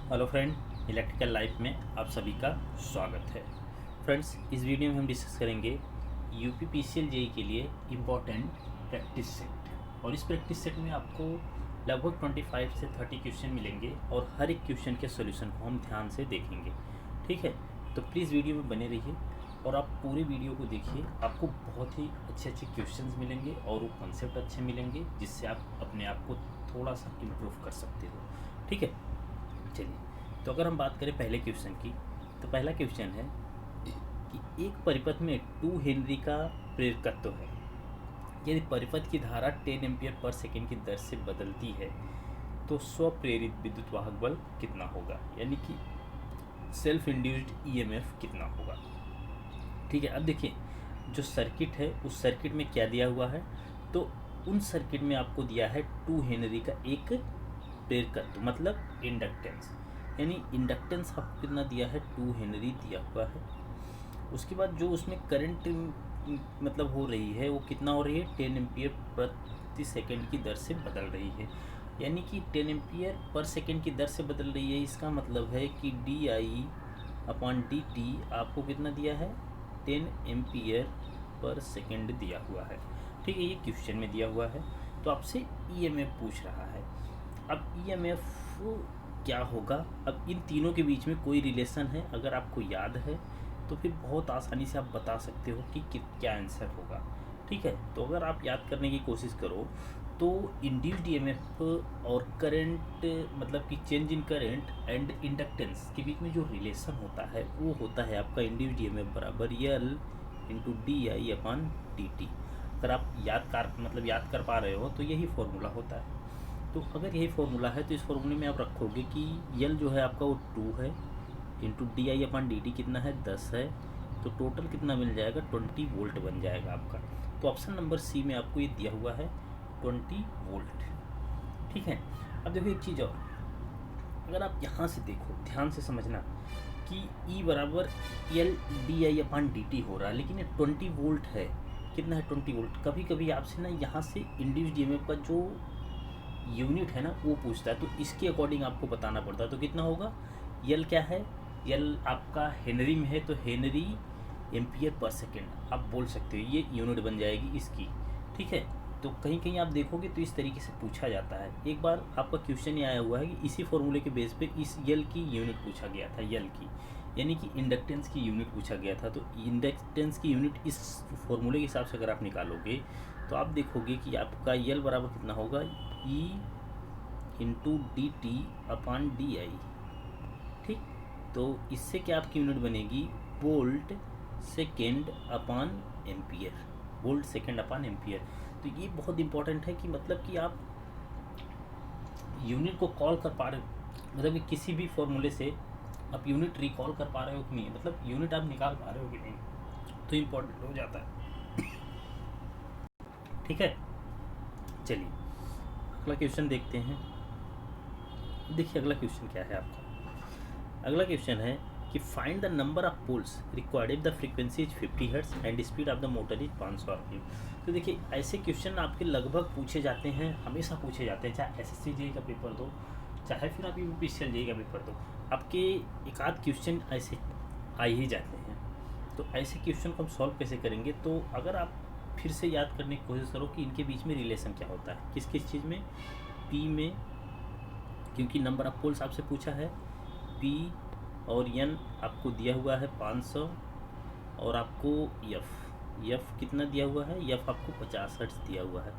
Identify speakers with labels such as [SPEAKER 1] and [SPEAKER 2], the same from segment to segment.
[SPEAKER 1] Hello friend, electrical life में आप सभी का स्वागत है। फ्रेंड्स, इस वीडियो में हम डिस्कस करेंगे यूपीपीसीएल जेई के लिए इम्पोर्टेंट प्रैक्टिस सेट। और इस प्रैक्टिस सेट में आपको लगभग 25 से 30 क्वेश्चन मिलेंगे और हर एक क्वेश्चन के सॉल्यूशन को हम ध्यान से देखेंगे। ठीक है, तो प्लीज़ वीडियो में बने रहिए और आप पूरे वीडियो को देखिए। आपको बहुत ही अच्छे अच्छे क्वेश्चंस मिलेंगे और वो कॉन्सेप्ट अच्छे मिलेंगे जिससे आप अपने आप को थोड़ा सा इम्प्रूव कर सकते हो। ठीक है, चलिए। तो अगर हम बात करें पहले क्वेश्चन की, तो पहला क्वेश्चन है कि एक परिपथ में 2 हेनरी का प्रेरकत्व है। यदि परिपथ की धारा 10 एम्पियर पर सेकेंड की दर से बदलती है तो स्वप्रेरित विद्युत वाहक बल कितना होगा, यानी कि सेल्फ इंड्यूस्ड ईएमएफ कितना होगा। ठीक है, अब देखिए जो सर्किट है उस सर्किट में क्या दिया हुआ है, तो उन सर्किट में आपको दिया है 2 हेनरी का एक प्रेरकत्व, मतलब इंडक्टेंस। यानी इंडक्टेंस आपको कितना दिया है, 2 हेनरी दिया हुआ है। उसके बाद जो उसमें करंट मतलब हो रही है वो कितना हो रही है, 10 एम्पियर प्रति सेकंड की दर से बदल रही है। यानी कि 10 एम्पियर पर सेकंड की दर से बदल रही है। इसका मतलब है कि di/dt आपको कितना दिया है, 10 एम्पियर पर सेकंड दिया हुआ है। ठीक है, ये क्वेश्चन में दिया हुआ है। तो आपसे ईएमएफ पूछ रहा है। अब ईएमएफ क्या होगा, अब इन तीनों के बीच में कोई रिलेशन है अगर आपको याद है तो फिर बहुत आसानी से आप बता सकते हो कि क्या आंसर होगा। ठीक है, तो अगर आप याद करने की कोशिश करो तो इंड्यूस्ड ईएमएफ और करंट, मतलब कि change in current and inductance के बीच में जो रिलेशन होता है वो होता है आपका इंड्यूस्ड ईएमएफ बराबर L/di/dt। अगर आप याद कर पा रहे हो तो यही फॉर्मूला होता है। तो अगर यही फॉर्मूला है तो इस फॉर्मूले में आप रखोगे कि यल जो है आपका वो 2 है, इंटू di/dt कितना है, 10 है। तो टोटल कितना मिल जाएगा, 20 वोल्ट बन जाएगा आपका। तो ऑप्शन नंबर सी में आपको ये दिया हुआ है 20 वोल्ट। ठीक है, अब देखो एक चीज़ और, अगर आप यहाँ से देखो ध्यान से समझना कि E बराबर L/di/dt हो रहा है, लेकिन ये 20 वोल्ट है। कितना है, 20 वोल्ट। कभी कभी आपसे ना यहाँ से इंड्यूस्ड ईएमएफ का जो यूनिट है ना वो पूछता है, तो इसके अकॉर्डिंग आपको बताना पड़ता है। तो कितना होगा, यल क्या है, यल आपका हेनरी में है तो हेनरी एम्पियर पर सेकेंड आप बोल सकते हो, ये यूनिट बन जाएगी इसकी। ठीक है, तो कहीं कहीं आप देखोगे तो इस तरीके से पूछा जाता है। एक बार आपका क्वेश्चन ये आया हुआ है कि इसी फॉर्मूले के बेस पे इस यल की यूनिट पूछा गया था, यल की यानी कि इंडक्टेंस की यूनिट पूछा गया था। तो इंडक्टेंस की यूनिट इस फॉर्मूले के हिसाब से अगर आप निकालोगे तो आप देखोगे कि आपका यल बराबर कितना होगा, E/dt/di। ठीक, तो इससे क्या आपकी यूनिट बनेगी, volt second upon ampere, volt second upon ampere. तो ये बहुत इंपॉर्टेंट है कि मतलब कि आप यूनिट को कॉल कर पा रहे हो, मतलब कि किसी भी फॉर्मूले से आप यूनिट रिकॉल कर पा रहे हो कि नहीं, मतलब यूनिट आप निकाल पा रहे हो कि नहीं, तो इम्पोर्टेंट हो जाता है। ठीक है, चलिए अगला क्वेश्चन देखते हैं। देखिए अगला क्वेश्चन क्या है आपका। अगला क्वेश्चन है कि find the number of poles required if the frequency is 50 hertz and speed of the motor is 500 RPM. तो देखिए ऐसे क्वेश्चन आपके लगभग पूछे जाते हैं, हमेशा पूछे जाते हैं, चाहे एसएससी जेई का पेपर दो चाहे फिर आप यूपीपीसीएल जेई का पेपर दो, आपके एक आध क्वेश्चन ऐसे आ ही जाते हैं। तो ऐसे क्वेश्चन को हम सॉल्व कैसे करेंगे, तो अगर आप फिर से याद करने की कोशिश करो कि इनके बीच में रिलेशन क्या होता है, किस किस चीज़ में, पी में, क्योंकि नंबर ऑफ पोल्स आपसे पूछा है, पी और एन आपको दिया हुआ है 500, और आपको यफ कितना दिया हुआ है, यफ आपको 50 हर्ट्ज दिया हुआ है।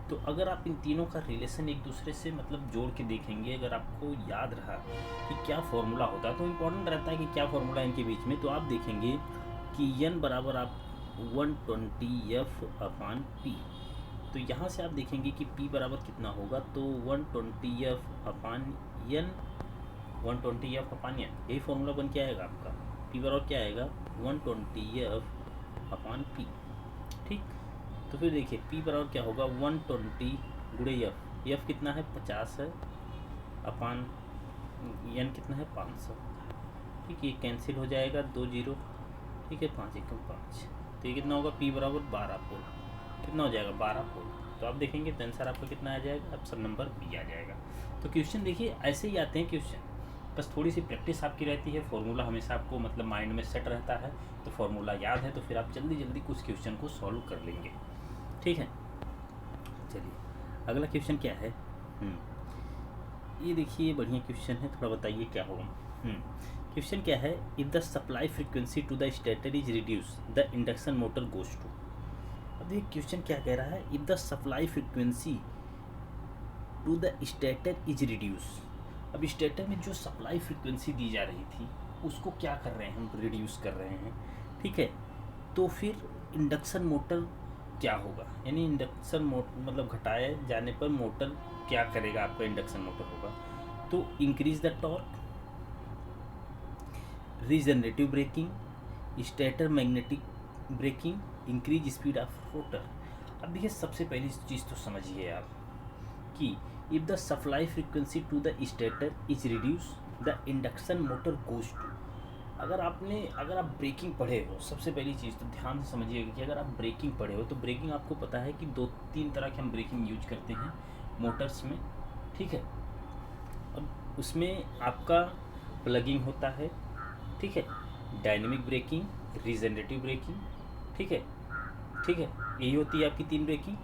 [SPEAKER 1] तो अगर आप इन तीनों का रिलेशन एक दूसरे से मतलब जोड़ के देखेंगे, अगर आपको याद रहा कि क्या फॉर्मूला होता है, तो इम्पोर्टेंट रहता है कि क्या फॉर्मूला इनके बीच में। तो आप देखेंगे कि एन बराबर आप 120f/p। तो यहाँ से आप देखेंगे कि p बराबर कितना होगा, तो 120f/n, 120f/n, यही फॉर्मूला बन के आएगा आपका। p बराबर क्या आएगा, 120f/p। ठीक, तो फिर देखिए p बराबर क्या होगा, 120 गुणे f कितना है, 50 है, अपान n कितना है, 500। ठीक, ये कैंसिल हो जाएगा, 2 जीरो। ठीक है, 5 एकम 5, तो ये कितना होगा, p बराबर 12 पोल। कितना हो जाएगा, 12 पोल। तो आप देखेंगे तो आंसर आपका कितना आ जाएगा, ऑप्शन नंबर बी आ जाएगा। तो क्वेश्चन देखिए ऐसे ही आते हैं क्वेश्चन, बस थोड़ी सी प्रैक्टिस आपकी रहती है, फॉर्मूला हमेशा आपको मतलब माइंड में सेट रहता है, तो फॉर्मूला याद है तो फिर आप जल्दी जल्दी कुछ क्वेश्चन को सॉल्व कर लेंगे। ठीक है, चलिए अगला क्वेश्चन क्या है। ये देखिए बढ़िया क्वेश्चन है, थोड़ा बताइए क्या होगा। क्वेश्चन क्या है, if the supply frequency to the stator is reduce the induction motor goes to. अब ये क्वेश्चन क्या कह रहा है, if the supply frequency to the stator is reduce. अब स्टेटर में जो सप्लाई फ्रीक्वेंसी दी जा रही थी उसको क्या कर रहे हैं हम, रिड्यूस कर रहे हैं। ठीक है, तो फिर इंडक्शन मोटर क्या होगा, यानी इंडक्शन मोटर मतलब घटाए जाने पर मोटर क्या करेगा, आपका इंडक्शन मोटर होगा तो increase the torque, regenerative braking, stator magnetic braking, increase speed of rotor. अब देखिए सबसे पहली चीज़ तो समझिए आप कि if the supply frequency to the stator is reduce the induction motor goes to. अगर आप ब्रेकिंग पढ़े हो, सबसे पहली चीज़ तो ध्यान से समझिएगा कि अगर आप ब्रेकिंग पढ़े हो तो ब्रेकिंग आपको पता है कि 2-3 तरह के हम ब्रेकिंग यूज करते हैं मोटर्स में। ठीक है, अब उसमें आपका प्लगिंग होता है, ठीक है, डायनेमिक ब्रेकिंग, रीजनरेटिव ब्रेकिंग, ठीक है, यही होती है आपकी 3 ब्रेकिंग।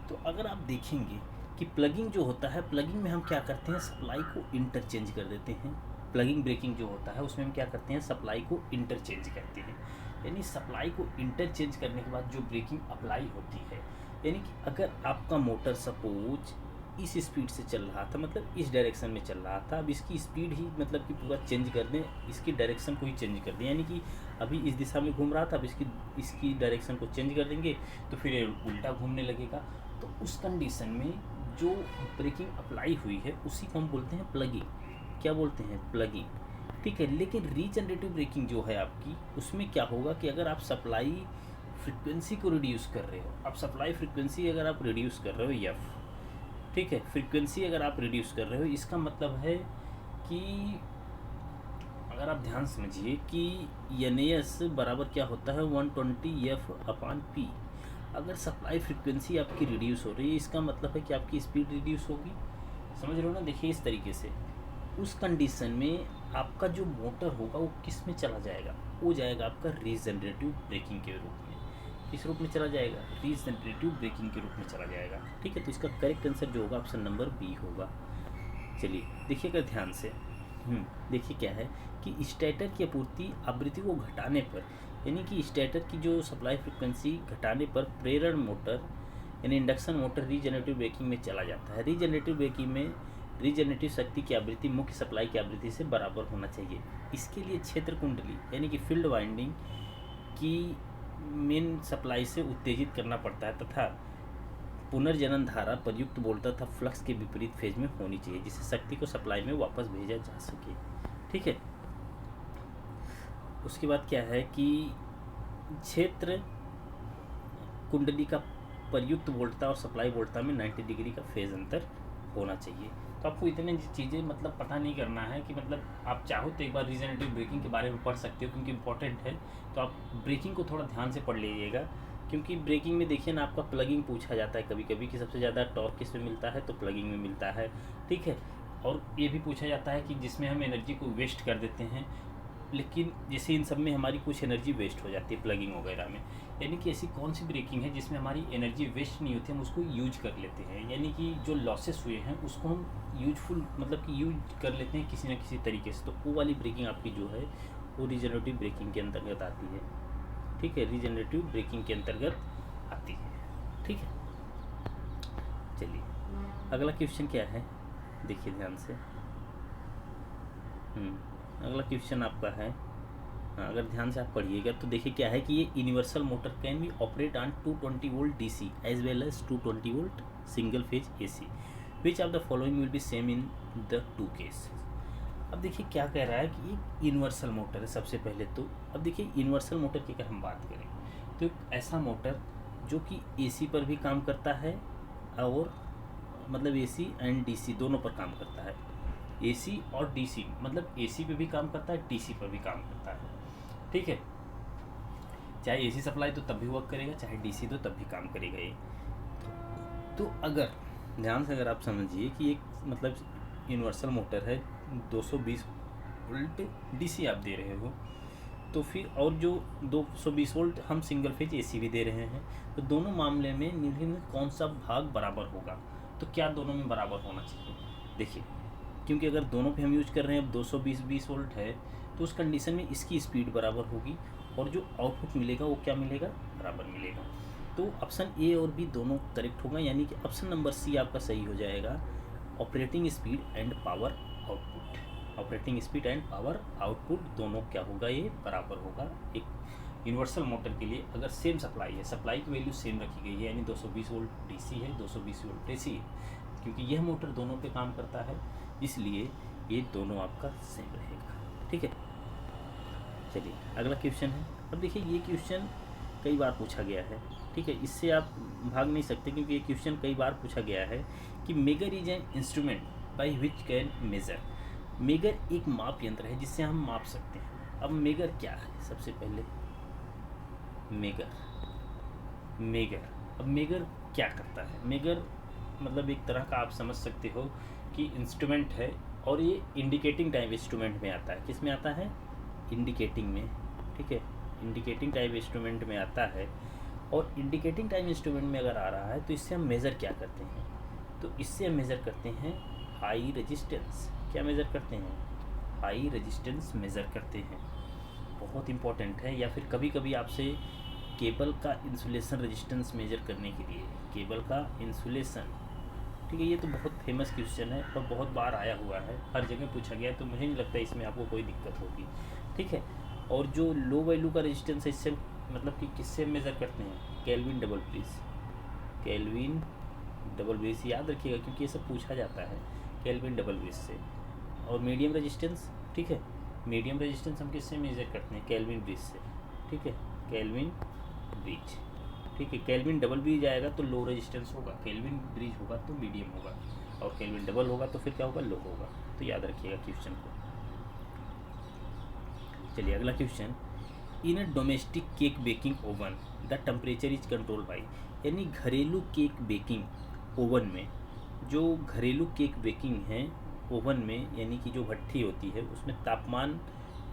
[SPEAKER 1] तो अगर आप देखेंगे कि प्लगिंग जो होता है, प्लगिंग में हम क्या करते हैं, सप्लाई को इंटरचेंज कर देते हैं। प्लगिंग ब्रेकिंग जो होता है उसमें हम क्या करते हैं, सप्लाई को इंटरचेंज करते हैं। यानी सप्लाई को इंटरचेंज करने के बाद जो ब्रेकिंग अप्लाई होती है, यानी कि अगर आपका मोटर सपोज इस स्पीड से चल रहा था, मतलब इस डायरेक्शन में चल रहा था, अब इसकी स्पीड ही मतलब कि पूरा चेंज कर दें, इसकी डायरेक्शन को ही चेंज कर दें, यानी कि अभी इस दिशा में घूम रहा था, अब इसकी डायरेक्शन को चेंज कर देंगे तो फिर उल्टा घूमने लगेगा। तो उस कंडीशन में जो ब्रेकिंग अप्लाई हुई है उसी को हम बोलते हैं प्लगिंग। क्या बोलते हैं, प्लगिंग। ठीक है, लेकिन रीजनरेटिव ब्रेकिंग जो है आपकी, उसमें क्या होगा कि अगर आप सप्लाई फ्रिक्वेंसी को रिड्यूस कर रहे हो, अब सप्लाई फ्रिक्वेंसी अगर आप रिड्यूस कर रहे हो एफ, ठीक है, फ्रिक्वेंसी अगर आप रिड्यूस कर रहे हो, इसका मतलब है कि अगर आप ध्यान समझिए कि एन बराबर क्या होता है 120F/P। अगर सप्लाई फ्रिक्वेंसी आपकी रिड्यूस हो रही है, इसका मतलब है कि आपकी स्पीड रिड्यूस होगी। समझ रहे हो ना, देखिए इस तरीके से उस कंडीशन में आपका जो मोटर होगा वो किस में चला जाएगा, वो जाएगा आपका रीजनरेटिव ब्रेकिंग के रूप में। किस रूप में चला जाएगा, रीजनरेटिव ब्रेकिंग के रूप में चला जाएगा। ठीक है, तो इसका करेक्ट आंसर जो होगा ऑप्शन नंबर बी होगा। चलिए देखिएगा ध्यान से। देखिए क्या है कि स्टेटर की आपूर्ति आवृत्ति को घटाने पर, यानी कि स्टेटर की जो सप्लाई फ्रिक्वेंसी घटाने पर प्रेरण मोटर यानी इंडक्शन मोटर रीजनरेटिव ब्रेकिंग में चला जाता है। रीजनरेटिव ब्रेकिंग में रीजनरेटिव शक्ति की आवृत्ति मुख्य सप्लाई की आवृत्ति से बराबर होना चाहिए। इसके लिए क्षेत्र कुंडली यानी कि फील्ड वाइंडिंग की मेन सप्लाई से उत्तेजित करना पड़ता है तथा पुनर्जनन धारा प्रयुक्त वोल्ट तथा फ्लक्स के विपरीत फेज में होनी चाहिए, जिससे शक्ति को सप्लाई में वापस भेजा जा सके। ठीक है, उसके बाद क्या है कि क्षेत्र कुंडली का प्रयुक्त वोल्टता और सप्लाई वोल्टता में 90 डिग्री का फेज अंतर होना चाहिए। तो आपको इतने चीज़ें मतलब पता नहीं करना है कि मतलब आप चाहो तो एक बार रीजनरेटिव ब्रेकिंग के बारे में पढ़ सकते हो क्योंकि इंपॉर्टेंट है। तो आप ब्रेकिंग को थोड़ा ध्यान से पढ़ लीजिएगा, क्योंकि ब्रेकिंग में देखिए ना आपका प्लगिंग पूछा जाता है कभी कभी कि सबसे ज़्यादा टॉर्क किस में मिलता है, तो प्लगिंग में मिलता है। ठीक है, और ये भी पूछा जाता है कि जिसमें हम एनर्जी को वेस्ट कर देते हैं, लेकिन जैसे इन सब में हमारी कुछ एनर्जी वेस्ट हो जाती है प्लगिंग वगैरह में, यानी कि ऐसी कौन सी ब्रेकिंग है जिसमें हमारी एनर्जी वेस्ट नहीं होती, हम उसको यूज कर लेते हैं, यानी कि जो लॉसेस हुए हैं उसको हम यूजफुल मतलब कि यूज कर लेते हैं किसी न किसी तरीके से। तो वो वाली ब्रेकिंग आपकी जो है वो रीजनरेटिव ब्रेकिंग के अंतर्गत आती है। ठीक है, रीजनरेटिव ब्रेकिंग के अंतर्गत आती है। ठीक है, चलिए अगला क्वेश्चन क्या है, देखिए ध्यान से। अगला क्वेश्चन आपका है, अगर ध्यान से आप पढ़िएगा तो देखिए क्या है कि ये universal motor can be operate on 220 volt DC as well as 220 volt single phase AC, which of the following will be same in the two case. अब देखिए क्या कह रहा है कि एक यूनिवर्सल मोटर है सबसे पहले तो। अब देखिए यूनिवर्सल मोटर की अगर हम बात करें तो एक ऐसा मोटर जो कि एसी पर भी काम करता है और मतलब एसी एंड डीसी दोनों पर काम करता है। एसी और डीसी मतलब एसी पे भी काम करता है, डीसी पर भी काम करता है। ठीक है, चाहे एसी सप्लाई तो तब भी वर्क करेगा, चाहे डीसी तो तब भी काम करेगा ये। तो अगर ध्यान से अगर आप समझिए कि एक मतलब यूनिवर्सल मोटर है 220 वोल्ट डीसी आप दे रहे हो, तो फिर और जो 220 वोल्ट हम सिंगल फेज एसी भी दे रहे हैं, तो दोनों मामले में निम्न में कौन सा भाग बराबर होगा? तो क्या दोनों में बराबर होना चाहिए? देखिए, क्योंकि अगर दोनों पे हम यूज कर रहे हैं, अब 220 वोल्ट है, तो उस कंडीशन में इसकी स्पीड बराबर होगी और जो आउटपुट मिलेगा वो क्या मिलेगा? बराबर मिलेगा। तो ऑप्शन ए और बी दोनों करेक्ट होगा, यानी कि ऑप्शन नंबर सी आपका सही हो जाएगा। Operating speed and power output, operating speed and power output दोनों क्या होगा? ये बराबर होगा। एक यूनिवर्सल मोटर के लिए अगर सेम सप्लाई है, सप्लाई की वैल्यू सेम रखी गई है, यानी 220 वोल्ट डीसी है, 220 वोल्ट एसी है, क्योंकि यह मोटर दोनों पे काम करता है, इसलिए ये दोनों आपका सेम रहेगा। ठीक है, चलिए अगला क्वेश्चन है। अब देखिए, ये क्वेश्चन कई बार पूछा गया है, ठीक है, इससे आप भाग नहीं सकते, क्योंकि ये क्वेश्चन कई बार पूछा गया है कि megger is an instrument by which can measure. Megger एक माप यंत्र है जिससे हम माप सकते हैं। अब मेगर क्या है? सबसे पहले मेगर अब मेगर क्या करता है? मेगर मतलब एक तरह का आप समझ सकते हो कि इंस्ट्रूमेंट है, और ये इंडिकेटिंग टाइप इंस्ट्रूमेंट में आता है। किस में आता है? इंडिकेटिंग में। ठीक है, इंडिकेटिंग टाइप इंस्ट्रूमेंट में आता है। और इंडिकेटिंग टाइप इंस्ट्रूमेंट में अगर आ रहा है, तो इससे हम मेज़र क्या करते हैं? तो इससे हम मेज़र करते हैं हाई रेजिस्टेंस। क्या मेज़र करते हैं? हाई रेजिस्टेंस मेज़र करते हैं। बहुत इंपॉर्टेंट है। या फिर कभी कभी आपसे केबल का इंसुलेशन रेजिस्टेंस मेजर करने के लिए, केबल का इंसुलेशन, ठीक है, ये तो बहुत फेमस क्वेश्चन है और बहुत बार आया हुआ है, हर जगह पूछा गया है, तो मुझे नहीं लगता इसमें आपको कोई दिक्कत होगी। ठीक है, और जो लो वैल्यू का रेजिस्टेंस है, इससे मतलब कि किससे मेज़र करते हैं? Kelvin double bridge, kelvin double bridge याद रखिएगा, क्योंकि ये सब पूछा जाता है, केल्विन डबल ब्रिज से। और मीडियम रेजिस्टेंस, ठीक है, मीडियम रेजिस्टेंस हम किससे मेज़र करते हैं? केल्विन ब्रिज से। ठीक है, केल्विन ब्रिज। ठीक है, केल्विन डबल ब्रिज आएगा तो लो रेजिस्टेंस होगा, केल्विन ब्रिज होगा तो मीडियम होगा, और केल्विन डबल होगा तो फिर क्या होगा? लो होगा। तो याद रखिएगा क्वेश्चन को। चलिए अगला question. In a domestic cake baking oven the temperature is control by, यानी घरेलू केक बेकिंग ओवन में, जो घरेलू केक बेकिंग है ओवन में, यानी कि जो भट्ठी होती है, उसमें तापमान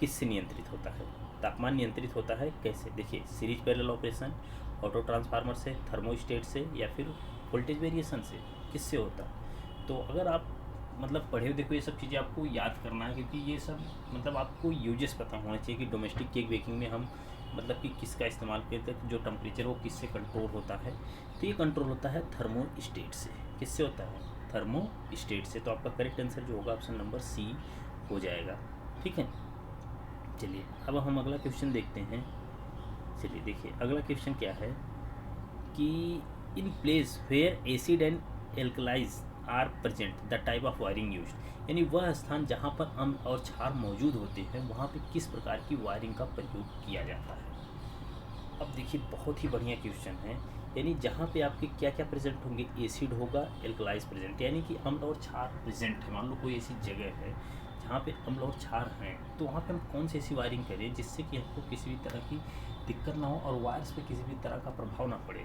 [SPEAKER 1] किससे नियंत्रित होता है? तापमान नियंत्रित होता है कैसे? देखिए, series parallel operation, auto transformer से, थर्मोस्टेट से, या फिर वोल्टेज वेरिएशन से, किससे होता है? तो अगर आप मतलब पढ़े हो, देखो ये सब चीज़ें आपको याद करना है, क्योंकि ये सब मतलब आपको यूजेस पता होना चाहिए कि डोमेस्टिक केक बेकिंग में हम मतलब कि किसका इस्तेमाल करते हैं, जो टेम्परेचर वो किससे कंट्रोल होता है? तो ये कंट्रोल होता है थर्मोस्टेट से। किससे होता है? थर्मोस्टेट से। तो आपका करेक्ट आंसर जो होगा ऑप्शन नंबर सी हो जाएगा। ठीक है, चलिए अब हम अगला क्वेश्चन देखते हैं। चलिए देखिए अगला क्वेश्चन क्या है कि in place where acid and alkalis are present the type of wiring use, यानी वह स्थान जहाँ पर अम्ल और क्षार मौजूद होते हैं, वहाँ पे किस प्रकार की वायरिंग का प्रयोग किया जाता है? अब देखिए बहुत ही बढ़िया क्वेश्चन है, यानी जहाँ पे आपके क्या क्या प्रेजेंट होंगे? एसिड होगा, एल्कलाइज प्रेजेंट, यानी कि अम्ल और क्षार प्रेजेंट है। मान लो कोई ऐसी जगह है जहाँ पे अम्ल और क्षार हैं, तो वहाँ पे हम कौन सी ऐसी वायरिंग करें जिससे कि हमको किसी भी तरह की दिक्कत ना हो और वायर्स पे किसी भी तरह का प्रभाव ना पड़े?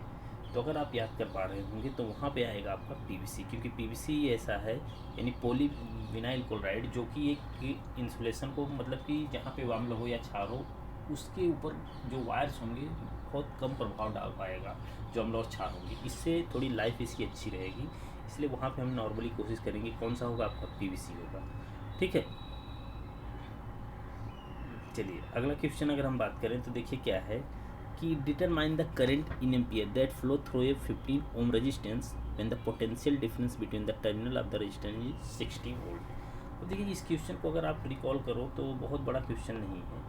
[SPEAKER 1] तो अगर आप याद कर पा रहे होंगे तो वहाँ पे आएगा आपका पीवीसी, क्योंकि पीवीसी ऐसा है, यानी पॉलीविनाइल क्लोराइड, जो कि एक इंसुलेशन को मतलब कि जहाँ पे अम्ल हो या क्षार हो, उसके ऊपर जो वायर्स होंगे बहुत कम प्रभाव डाल पाएगा जो अम्ल और क्षार होंगे। इससे थोड़ी लाइफ इसकी अच्छी रहेगी, इसलिए वहाँ पे हम नॉर्मली कोशिश करेंगे कौन सा होगा? आपका पीवीसी होगा। ठीक है, चलिए अगला क्वेश्चन अगर हम बात करें तो देखिए क्या है कि determine the current in ampere that flow through a 15 ohm resistance when the potential difference between the terminal of the resistance is 60 volt. तो देखिए इस क्वेश्चन को अगर आप रिकॉल करो तो बहुत बड़ा क्वेश्चन नहीं है,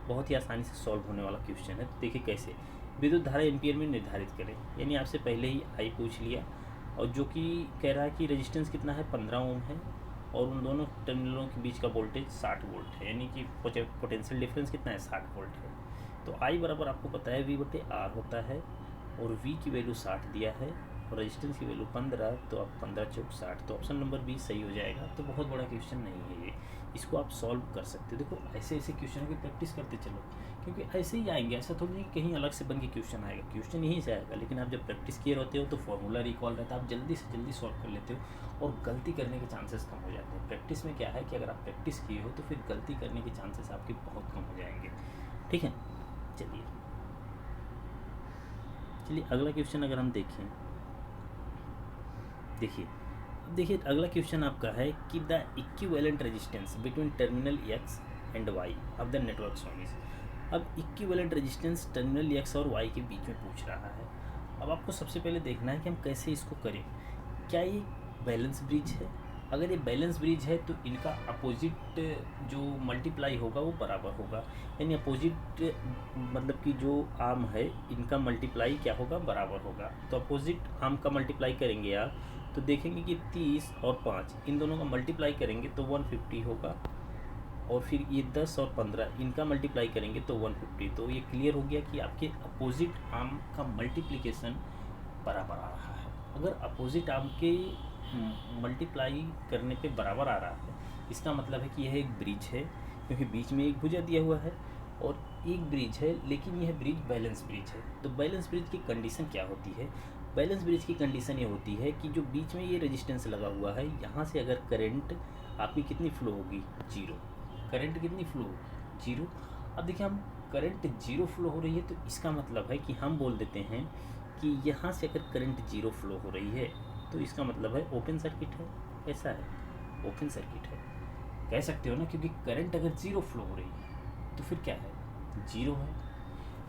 [SPEAKER 1] बहुत ही आसानी से सॉल्व होने वाला क्वेश्चन है। तो देखिए कैसे, विद्युत धारा एम्पियर में निर्धारित करें, यानी आपसे पहले ही आई पूछ लिया, और जो कि कह रहा है कि रेजिस्टेंस कितना है? 15 ओम है, और उन दोनों टर्मिनलों के बीच का वोल्टेज 60 वोल्ट है, यानी कि पोटेंशियल डिफरेंस कितना है? 60 वोल्ट है। तो आई बराबर आपको पता है V/R होता है, और V की वैल्यू 60 दिया है और रेजिस्टेंस की वैल्यू 15, तो अब 15 × 60, तो ऑप्शन नंबर बी सही हो जाएगा। तो बहुत बड़ा क्वेश्चन नहीं है ये, इसको आप सॉल्व कर सकते हो। देखो ऐसे ऐसे क्वेश्चनों की प्रैक्टिस करते चलो, क्योंकि ऐसे ही आएंगे, ऐसा थोड़ी नहीं कि कहीं अलग से बन के क्वेश्चन आएगा, क्वेश्चन यहीं से आएगा। लेकिन आप जब प्रैक्टिस किए रहते हो तो फॉर्मूला रिकॉल रहता है, आप जल्दी से जल्दी सॉल्व कर लेते हो और गलती करने के चांसेस कम हो जाते हैं। प्रैक्टिस में क्या है कि अगर आप प्रैक्टिस किए हो तो फिर गलती करने के चांसेस आपके बहुत कम हो जाएंगे। ठीक है, चलिए अगला क्वेश्चन अगर हम देखें, देखिए अगला क्वेश्चन आपका है कि the equivalent resistance between terminal X and Y of the network shown is। अब इक्विवेलेंट रेजिस्टेंस टर्मिनल एक्स और वाई के बीच में पूछ रहा है। अब आपको सबसे पहले देखना है कि हम कैसे इसको करें। क्या ये बैलेंस ब्रिज है? अगर ये बैलेंस ब्रिज है तो इनका अपोजिट जो मल्टीप्लाई होगा वो बराबर होगा, यानी अपोजिट मतलब कि जो आर्म है इनका मल्टीप्लाई क्या होगा, बराबर होगा। तो अपोजिट आर्म का मल्टीप्लाई करेंगे आप तो देखेंगे कि 30 और 5 इन दोनों का मल्टीप्लाई करेंगे तो 150 होगा, और फिर ये 10 और 15 इनका मल्टीप्लाई करेंगे तो 150। तो ये क्लियर हो गया कि आपके अपोजिट आर्म का मल्टीप्लिकेशन बराबर आ रहा है। अगर अपोजिट आर्म के मल्टीप्लाई करने पे बराबर आ रहा है, इसका मतलब है कि यह एक ब्रिज है, क्योंकि बीच में एक भुजा दिया हुआ है और एक ब्रिज है, लेकिन यह ब्रिज बैलेंस ब्रिज है। तो बैलेंस ब्रिज की कंडीशन क्या होती है? बैलेंस ब्रिज की कंडीशन ये होती है कि जो बीच में ये रेजिस्टेंस लगा हुआ है, यहाँ से अगर करंट आपकी कितनी फ्लो होगी, 0। करंट कितनी फ्लो, 0। अब देखिए हम करंट 0 फ्लो हो रही है तो इसका मतलब है कि हम बोल देते हैं कि यहाँ से अगर करंट 0 फ्लो हो रही है तो इसका मतलब है ओपन सर्किट है। ऐसा है, ओपन सर्किट है कह सकते हो ना, क्योंकि करंट अगर 0 फ्लो हो रही है तो फिर क्या है, 0 है।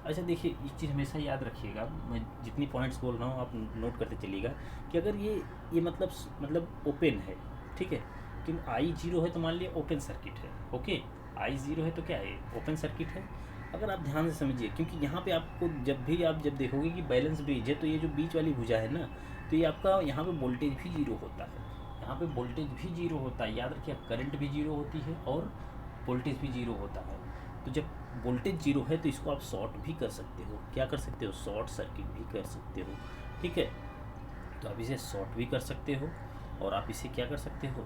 [SPEAKER 1] अच्छा देखिए एक चीज़ हमेशा याद रखिएगा, मैं जितनी पॉइंट्स बोल रहा हूँ आप नोट करते चलिएगा कि अगर ये मतलब ओपन है, ठीक है, कि आई 0 है तो मान लिया ओपन सर्किट है। ओके, आई 0 है तो क्या है, ओपन सर्किट है। अगर आप ध्यान से समझिए, क्योंकि यहाँ पे आपको जब देखोगे कि बैलेंस ब्रिज है तो ये जो बीच वाली भुजा है ना, तो ये आपका यहाँ पे वोल्टेज भी 0 होता है, यहाँ पे वोल्टेज भी 0 होता है। याद रखिए करंट भी 0 होती है और वोल्टेज भी 0 होता है। तो जब वोल्टेज 0 है तो इसको आप शॉर्ट भी कर सकते हो। क्या कर सकते हो, शॉर्ट सर्किट भी कर सकते हो। ठीक है, तो आप इसे शॉर्ट भी कर सकते हो और आप इसे क्या कर सकते हो,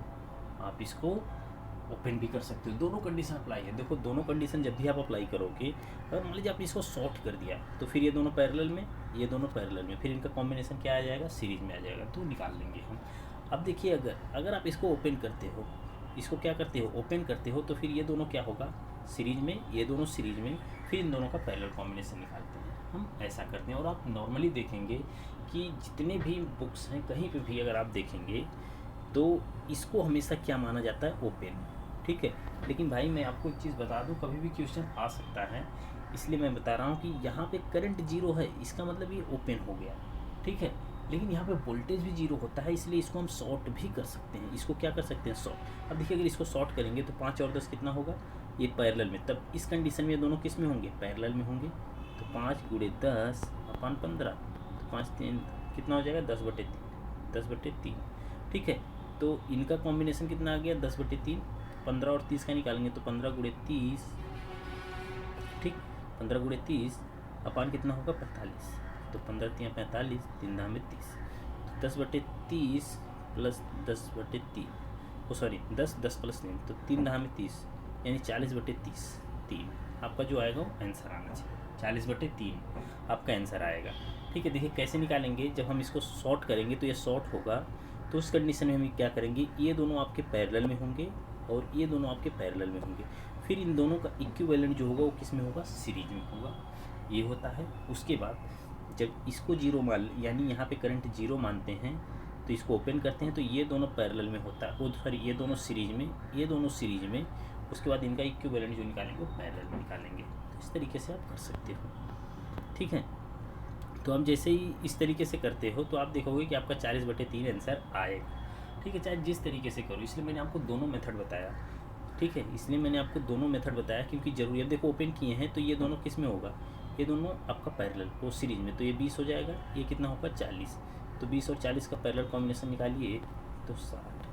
[SPEAKER 1] आप इसको ओपन भी कर सकते हो। दोनों कंडीशन अप्लाई है। देखो दोनों कंडीशन जब भी आप अप्लाई करोगे, अगर मान लीजिए आपने इसको शॉर्ट कर दिया तो फिर ये दोनों पैरेलल में, ये दोनों पैरेलल में, फिर इनका कॉम्बिनेशन क्या आ जाएगा, सीरीज में आ जाएगा, तो निकाल लेंगे हम। अब देखिए अगर आप इसको ओपन करते हो, इसको क्या करते हो, ओपन करते हो, तो फिर ये दोनों क्या होगा, सीरीज में, ये दोनों सीरीज में, फिर इन दोनों का पैरेलल कॉम्बिनेशन निकालते हैं। हम ऐसा करते हैं और आप नॉर्मली देखेंगे कि जितने भी बुक्स हैं कहीं पे भी अगर आप देखेंगे तो इसको हमेशा क्या माना जाता है, ओपन। ठीक है, लेकिन भाई मैं आपको एक चीज़ बता दूं, कभी भी क्वेश्चन आ सकता है, इसलिए मैं बता रहा हूँ कि यहाँ पे करंट 0 है, इसका मतलब ये ओपन हो गया। ठीक है, लेकिन यहाँ पे वोल्टेज भी 0 होता है, इसलिए इसको हम शॉर्ट भी कर सकते हैं। इसको क्या कर सकते हैं, शॉर्ट। अब देखिए अगर इसको शॉर्ट करेंगे तो 5 और 10 कितना होगा, ये पैरेलल में, तब इस कंडीशन में ये दोनों किस में होंगे, पैरेलल में होंगे। तो 5 × 10 / 15, तो 5 3 कितना हो जाएगा, 10/3, 10/3। ठीक है, तो इनका कॉम्बिनेशन कितना आ गया, 10/3। 15 और 30 का निकालेंगे तो 15 × 30, ठीक, 15 × 30 अपान कितना होगा, 45। तो 15 × 3 = 45, 3 × 30, तो 10/30 प्लस 10/3, ओ सॉरी 10 10 + 3, तो 3 × 30, यानी 40/30, 3 आपका जो आएगा वो आंसर आना चाहिए, 40/3 आपका आंसर आएगा। ठीक है, देखिए कैसे निकालेंगे, जब हम इसको शॉर्ट करेंगे तो ये शॉर्ट होगा, तो उस कंडीशन में हम क्या करेंगे, ये दोनों आपके पैरेलल में होंगे और ये दोनों आपके पैरेलल में होंगे, फिर इन दोनों का इक्विवेलेंट जो होगा वो किस में होगा, सीरीज में होगा। ये होता है। उसके बाद जब इसको 0 मान, यानी यहाँ पे करंट 0 मानते हैं तो इसको ओपन करते हैं, तो ये दोनों पैरेलल में होता है, वो सॉरी ये दोनों सीरीज में, ये दोनों सीरीज में। उसके बाद इनका इक्विवेलेंट जो निकालेंगे वो पैरेलल में निकालेंगे। तो इस तरीके से आप कर सकते हो। ठीक है, तो हम जैसे ही इस तरीके से करते हो तो आप देखोगे कि आपका 40/3 आंसर आएगा। ठीक है, चाहे जिस तरीके से करो, इसलिए मैंने आपको दोनों मेथड बताया। ठीक है, इसलिए मैंने आपको दोनों मेथड बताया क्योंकि जरूरी है। देखो ओपन किए हैं तो ये दोनों किस में होगा, ये दोनों आपका पैरेलल वो सीरीज में, तो ये 20 हो जाएगा, ये कितना होगा 40, तो 20 और 40 का पैरेलल कॉम्बिनेशन निकालिए तो 60,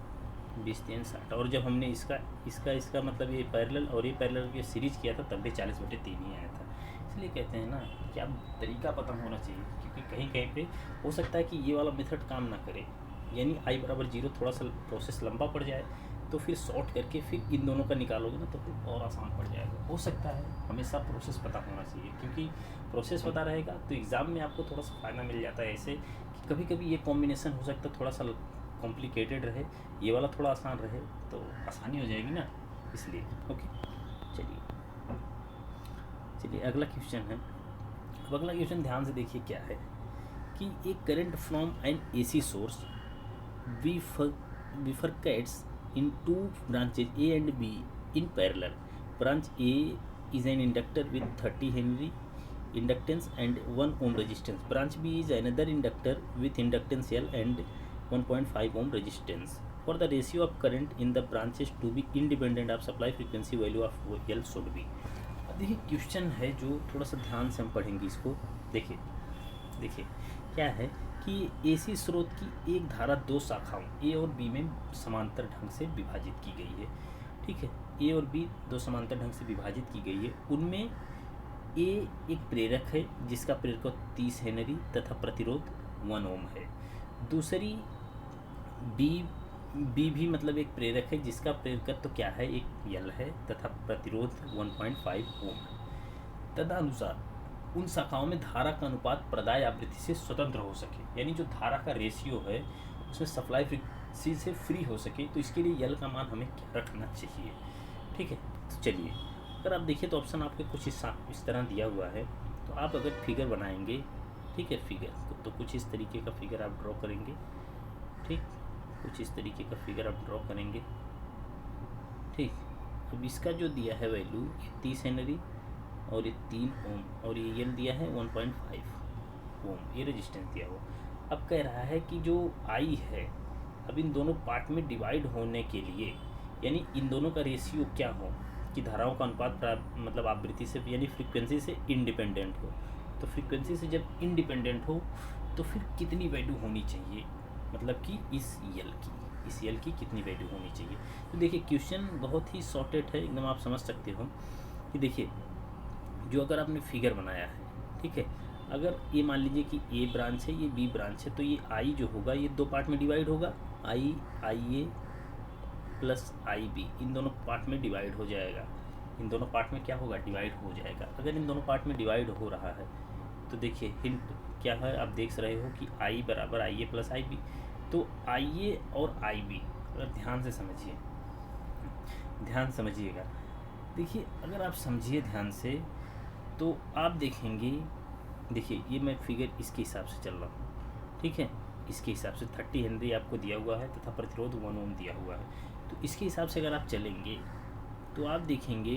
[SPEAKER 1] 20 3 60। और जब हमने इसका मतलब ये पैरेलल और ये पैरेलल के सीरीज किया था तब भी 40/3 ही आया था। इसलिए कहते हैं ना कि आप तरीका पता होना चाहिए, क्योंकि कहीं कहीं पे हो सकता है कि ये वाला मेथड काम ना करे, यानी i = 0 थोड़ा सा प्रोसेस लंबा पड़ जाए, तो फिर सॉर्ट करके फिर इन दोनों का निकालोगे ना तो फिर और आसान पड़ जाएगा। हो सकता है हमेशा प्रोसेस पता होना चाहिए, क्योंकि प्रोसेस पता रहेगा तो एग्ज़ाम में आपको थोड़ा सा फ़ायदा मिल जाता है। ऐसे कि कभी कभी ये कॉम्बिनेशन हो सकता है थोड़ा सा कॉम्प्लिकेटेड रहे, ये वाला थोड़ा आसान रहे तो आसानी हो जाएगी ना, इसलिए। ओके, चलिए अगला क्वेश्चन है। अब अगला क्वेश्चन ध्यान से देखिए क्या है कि एक current from N AC source bifurcates in two branches A and B in parallel. Branch A is an inductor with 30 Henry inductance and 1 ohm resistance. Branch B is another inductor with inductance L and 1.5 ohm resistance. For the ratio of current in the branches to be independent of supply frequency value of L should be. अब देखिए question है जो थोड़ा सा ध्यान से हम पढ़ेंगे इसको। देखिए क्या है कि एसी स्रोत की एक धारा दो शाखाओं ए और बी में समांतर ढंग से विभाजित की गई है। ठीक है, ए और बी दो समांतर ढंग से विभाजित की गई है। उनमें ए एक प्रेरक है जिसका प्रेरक 30 हेनरी तथा प्रतिरोध 1 ओम है। दूसरी बी भी मतलब एक प्रेरक है जिसका प्रेरकत्व तो क्या है, एक यल है तथा प्रतिरोध 1.5 ओम है। तदनुसार उन शाखाओं में धारा का अनुपात प्रदाय आवृत्ति से स्वतंत्र हो सके, यानी जो धारा का रेशियो है उसमें सप्लाई फ्रीक्वेंसी से फ्री हो सके, तो इसके लिए यल का मान हमें क्या रखना चाहिए। ठीक है, तो चलिए अगर आप देखिए तो ऑप्शन आपके कुछ इस तरह दिया हुआ है। तो आप अगर फिगर बनाएंगे, ठीक है, फिगर तो कुछ इस तरीके का फिगर आप ड्रॉ करेंगे। ठीक, कुछ इस तरीके का फिगर आप ड्रॉ करेंगे। ठीक, अब इसका जो दिया है वैल्यू 30 हेनरी और ये 3 ओम और ये यल दिया है 1.5 ओम, ये रेजिस्टेंस दिया हुआ। अब कह रहा है कि जो आई है अब इन दोनों पार्ट में डिवाइड होने के लिए, यानी इन दोनों का रेशियो क्या हो कि धाराओं का अनुपात मतलब आवृत्ति से यानी फ्रीक्वेंसी से इंडिपेंडेंट हो। तो फ्रीक्वेंसी से जब इंडिपेंडेंट हो तो फिर कितनी वैल्यू होनी चाहिए, मतलब कि इस यल की कितनी वैल्यू होनी चाहिए। तो देखिए क्वेश्चन बहुत ही शॉर्टेड है, एकदम आप समझ सकते हो कि देखिए जो अगर आपने फिगर बनाया है, ठीक है, अगर ये मान लीजिए कि ए ब्रांच है, ये बी ब्रांच है, तो ये आई जो होगा ये दो पार्ट में डिवाइड होगा, आई ए प्लस आई बी, इन दोनों पार्ट में डिवाइड हो जाएगा। इन दोनों पार्ट में क्या होगा, डिवाइड हो जाएगा। अगर इन दोनों पार्ट में डिवाइड हो रहा है तो देखिए हिंट क्या है, आप देख रहे हो कि आई बराबर आई ए प्लस आई बी। तो आई ए और आई बी अगर ध्यान समझिएगा, देखिए अगर आप समझिए ध्यान से तो आप देखेंगे, देखिए ये मैं फिगर इसके हिसाब से चल रहा हूँ। ठीक है, इसके हिसाब से 30 हेनरी आपको दिया हुआ है तथा प्रतिरोध 1 ओम दिया हुआ है। तो इसके हिसाब से अगर आप चलेंगे तो आप देखेंगे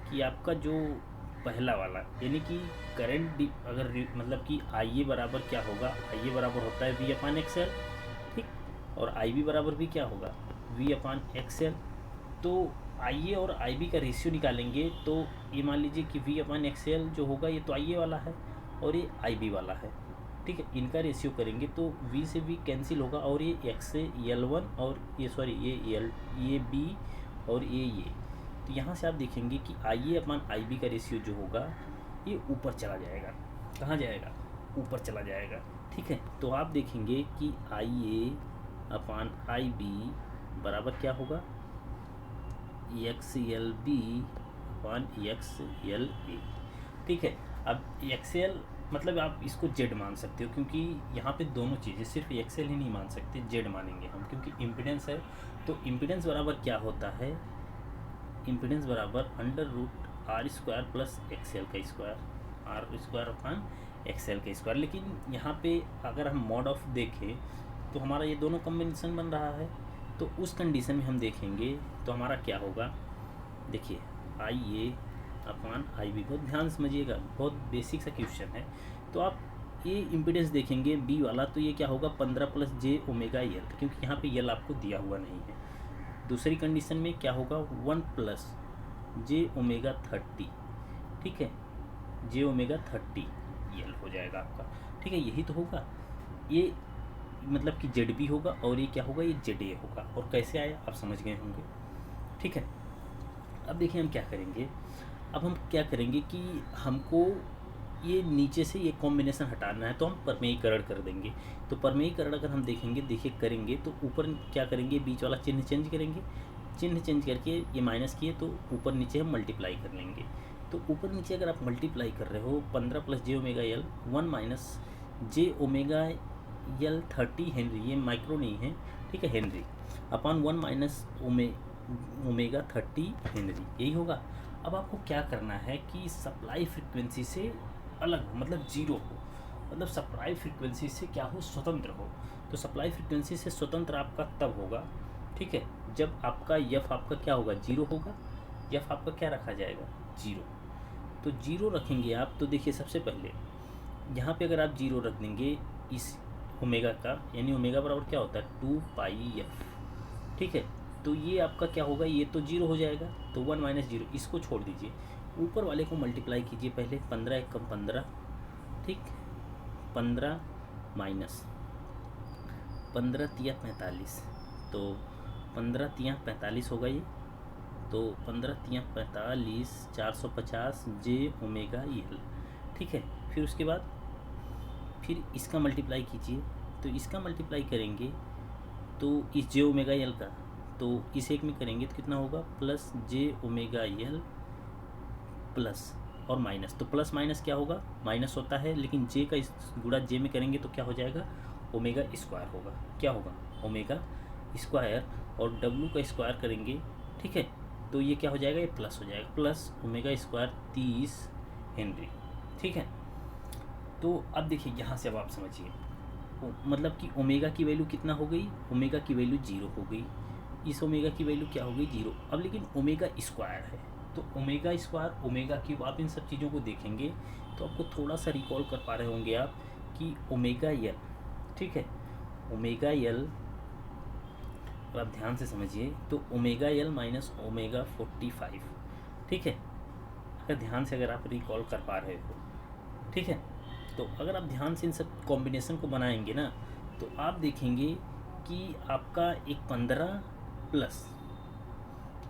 [SPEAKER 1] कि आपका जो पहला वाला यानी कि करंट अगर मतलब कि आई ए बराबर क्या होगा, आई ए बराबर होता है वी अपान एक्सएल। ठीक, और आई बी बराबर भी क्या होगा, वी अपान एक्सएल। तो आई ए और आई बी का रेशियो निकालेंगे तो ये मान लीजिए कि वी अपान एक्सएल जो होगा ये तो आई ए वाला है और ये आई बी वाला है। ठीक है, इनका रेशियो करेंगे तो वी से वी कैंसिल होगा और ये एक्स से यल वन और ये बी और ये। तो यहाँ से आप देखेंगे कि आई ए अपान आई बी का रेशियो जो होगा ये ऊपर चला जाएगा। कहाँ जाएगा, ऊपर चला जाएगा। ठीक है, तो आप देखेंगे कि आई ए अपान आई बी बराबर क्या होगा, X L B upon X L A. ठीक है, अब एक्स एल मतलब आप इसको जेड मान सकते हो, क्योंकि यहाँ पे दोनों चीज़ें, सिर्फ एक्सएल ही नहीं मान सकते, जेड मानेंगे हम, क्योंकि इम्पिडेंस है। तो इम्पिडेंस बराबर क्या होता है, इम्पिडेंस बराबर under root R square plus XL का square, R square upon XL का स्क्वायर। लेकिन यहाँ पे अगर हम मॉड ऑफ देखें तो हमारा ये दोनों कॉम्बिनेशन बन रहा है। तो उस कंडीशन में हम देखेंगे तो हमारा क्या होगा, देखिए आई ए अपान आई बी, बहुत ध्यान समझिएगा, बहुत बेसिक सा क्वेश्चन है। तो आप ये इम्पिडेंस देखेंगे बी वाला तो ये क्या होगा 15 प्लस जे ओमेगा यल, क्योंकि यहाँ पे यल आपको दिया हुआ नहीं है। दूसरी कंडीशन में क्या होगा 1 प्लस जे ओमेगा 30। ठीक है, जे ओमेगा 30 यल हो जाएगा आपका। ठीक है, यही तो होगा, ये मतलब कि जेड बी होगा और ये क्या होगा, ये जेड ए होगा। और कैसे आया आप समझ गए होंगे। ठीक है, अब देखिए हम क्या करेंगे, अब हम क्या करेंगे कि हमको ये नीचे से ये कॉम्बिनेशन हटाना है तो हम परमेयीकरण कर देंगे। तो परमेयीकरण अगर हम देखेंगे करेंगे तो ऊपर क्या करेंगे, बीच वाला चिन्ह चेंज करेंगे, चिन्ह चेंज करके ये माइनस किए तो ऊपर नीचे हम मल्टीप्लाई कर लेंगे। तो ऊपर नीचे अगर आप मल्टीप्लाई कर रहे हो 15 प्लस जे ओमेगा एल 1 माइनस जे ओमेगा एल 30 हेनरी, ये माइक्रो नहीं है, ठीक है, Henry upon 1 minus omega 30 Henry, यही होगा। अब आपको क्या करना है कि सप्लाई फ्रिक्वेंसी से अलग हो, मतलब जीरो हो, मतलब सप्लाई फ्रिक्वेंसी से क्या हो, स्वतंत्र हो। तो सप्लाई फ्रिक्वेंसी से स्वतंत्र आपका तब होगा, ठीक है, जब आपका यफ आपका क्या होगा, जीरो होगा। यफ आपका क्या रखा जाएगा, जीरो। तो जीरो रखेंगे आप, तो देखिए सबसे पहले यहाँ पे अगर आप जीरो रख देंगे इस ओमेगा का, यानी ओमेगा बराबर क्या होता है 2 पाई एफ, ठीक है। तो ये आपका क्या होगा, ये तो जीरो हो जाएगा, तो 1 माइनस जीरो, इसको छोड़ दीजिए, ऊपर वाले को मल्टीप्लाई कीजिए पहले, 15 एक कम 15, ठीक, 15 माइनस 15 तिया 45, तो 15 तिया 45 होगा ये, तो 15 तिया 45 450 जे ओमेगा एल, ठीक है। फिर उसके बाद फिर इसका मल्टीप्लाई कीजिए, तो इसका मल्टीप्लाई करेंगे तो इस जे ओमेगा एल का, तो इस एक में करेंगे तो कितना होगा, प्लस जे ओमेगा एल प्लस और माइनस, तो प्लस माइनस क्या होगा, माइनस होता है, लेकिन जे का इस गुणा जे में करेंगे तो क्या हो जाएगा, ओमेगा स्क्वायर होगा, क्या होगा, ओमेगा स्क्वायर, और डब्लू का स्क्वायर करेंगे, ठीक है, तो ये क्या हो जाएगा, ये प्लस हो जाएगा, प्लस ओमेगा स्क्वायर 30 हेनरी, ठीक है। तो अब देखिए यहाँ से अब आप समझिए, मतलब कि ओमेगा की वैल्यू कितना हो गई, ओमेगा की वैल्यू जीरो हो गई, इस ओमेगा की वैल्यू क्या हो गई, जीरो। अब लेकिन ओमेगा स्क्वायर है, तो ओमेगा स्क्वायर, ओमेगा क्यूब, आप इन सब चीज़ों को देखेंगे तो आपको थोड़ा सा रिकॉल कर पा रहे होंगे आप कि ओमेगा एल, ठीक है, ओमेगा एल, आप ध्यान से समझिए, तो ओमेगा एल माइनस ओमेगा 45, ठीक है, अगर ध्यान से अगर आप रिकॉल कर पा रहे हो, ठीक है, तो अगर आप ध्यान से इन सब कॉम्बिनेशन को बनाएंगे ना, तो आप देखेंगे कि आपका एक 15 प्लस,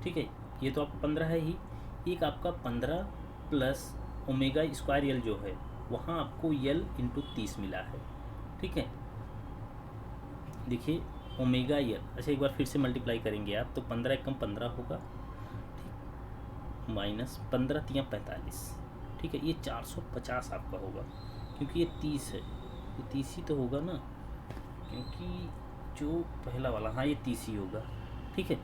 [SPEAKER 1] ठीक है, ये तो आपका 15 है ही, एक आपका 15 प्लस ओमेगा स्क्वायर एल जो है, वहाँ आपको एल इंटू 30 मिला है, ठीक है। देखिए ओमेगा एल, अच्छा एक बार फिर से मल्टीप्लाई करेंगे आप, तो 15 एक कम 15 होगा, ठीक, माइनस 15 तिया 45, ठीक है, ये 450 आपका होगा, क्योंकि ये 30 है, ये 30 ही तो होगा ना, क्योंकि जो पहला वाला, हाँ ये 30 ही होगा, ठीक है।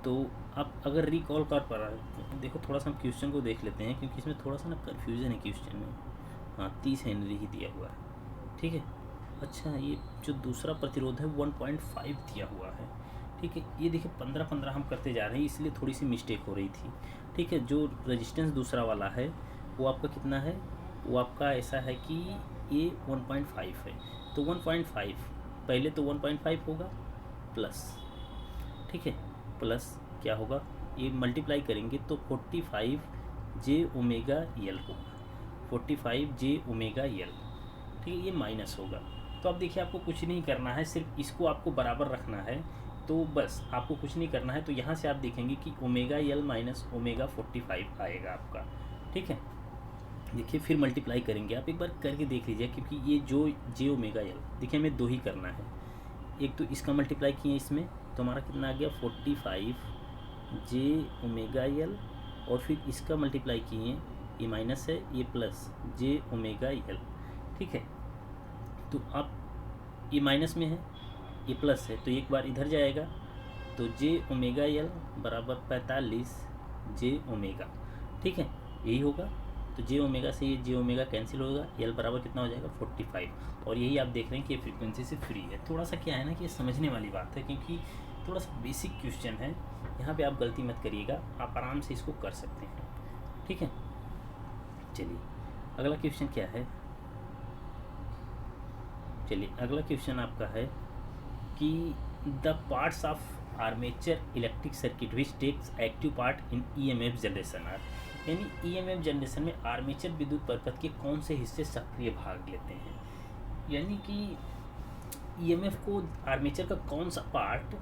[SPEAKER 1] तो आप अगर रिकॉल कर पा रहा है, देखो थोड़ा सा हम क्वेश्चन को देख लेते हैं, क्योंकि इसमें थोड़ा सा ना कन्फ्यूज़न है क्वेश्चन में। हाँ 30 हेनरी ही दिया हुआ है, ठीक है। अच्छा ये जो दूसरा प्रतिरोध है 1.5 दिया हुआ है, ठीक है। ये देखिए 15 हम करते जा रहे हैं, इसलिए थोड़ी सी मिस्टेक हो रही थी, ठीक है। जो रेजिस्टेंस दूसरा वाला है वो आपका कितना है, वो आपका ऐसा है कि ये 1.5 है, तो 1.5 पहले तो 1.5 होगा प्लस, ठीक है, प्लस क्या होगा, ये मल्टीप्लाई करेंगे तो 45 जे ओमेगा एल होगा, 45 जे ओमेगा एल, ठीक है, ये माइनस होगा। तो अब देखिए आपको कुछ नहीं करना है, सिर्फ इसको आपको बराबर रखना है, तो बस आपको कुछ नहीं करना है। तो यहाँ से आप देखेंगे कि ओमेगा एल माइनस ओमेगा 45 आएगा आपका, ठीक है। देखिए फिर मल्टीप्लाई करेंगे, आप एक बार करके देख लीजिए, क्योंकि ये जो जे ओमेगा एल, देखिए हमें दो ही करना है, एक तो इसका मल्टीप्लाई किए इसमें, तो हमारा कितना आ गया 45 जे ओमेगा एल, और फिर इसका मल्टीप्लाई किए, ये माइनस है ये प्लस जे ओमेगा एल, ठीक है। तो आप ये माइनस में है, ये प्लस है, तो एक बार इधर जाएगा, तो जे ओमेगा एल बराबर 45 जे ओमेगा, ठीक है, यही होगा। तो जे ओमेगा से ये जे ओमेगा कैंसिल होगा, एल बराबर कितना हो जाएगा 45, और यही आप देख रहे हैं कि ये फ्रीक्वेंसी से फ्री है। थोड़ा सा क्या है ना कि ये समझने वाली बात है, क्योंकि थोड़ा सा बेसिक क्वेश्चन है, यहाँ पे आप गलती मत करिएगा, आप आराम से इसको कर सकते हैं, ठीक है। चलिए अगला क्वेश्चन क्या है, चलिए अगला क्वेश्चन आपका है कि the parts of armature electric circuit which takes active part in EMF generation are, यानी ईएमएफ जनरेशन में आर्मेचर विद्युत परिपथ के कौन से हिस्से सक्रिय भाग लेते हैं, यानी कि ईएमएफ को आर्मेचर का कौन सा पार्ट,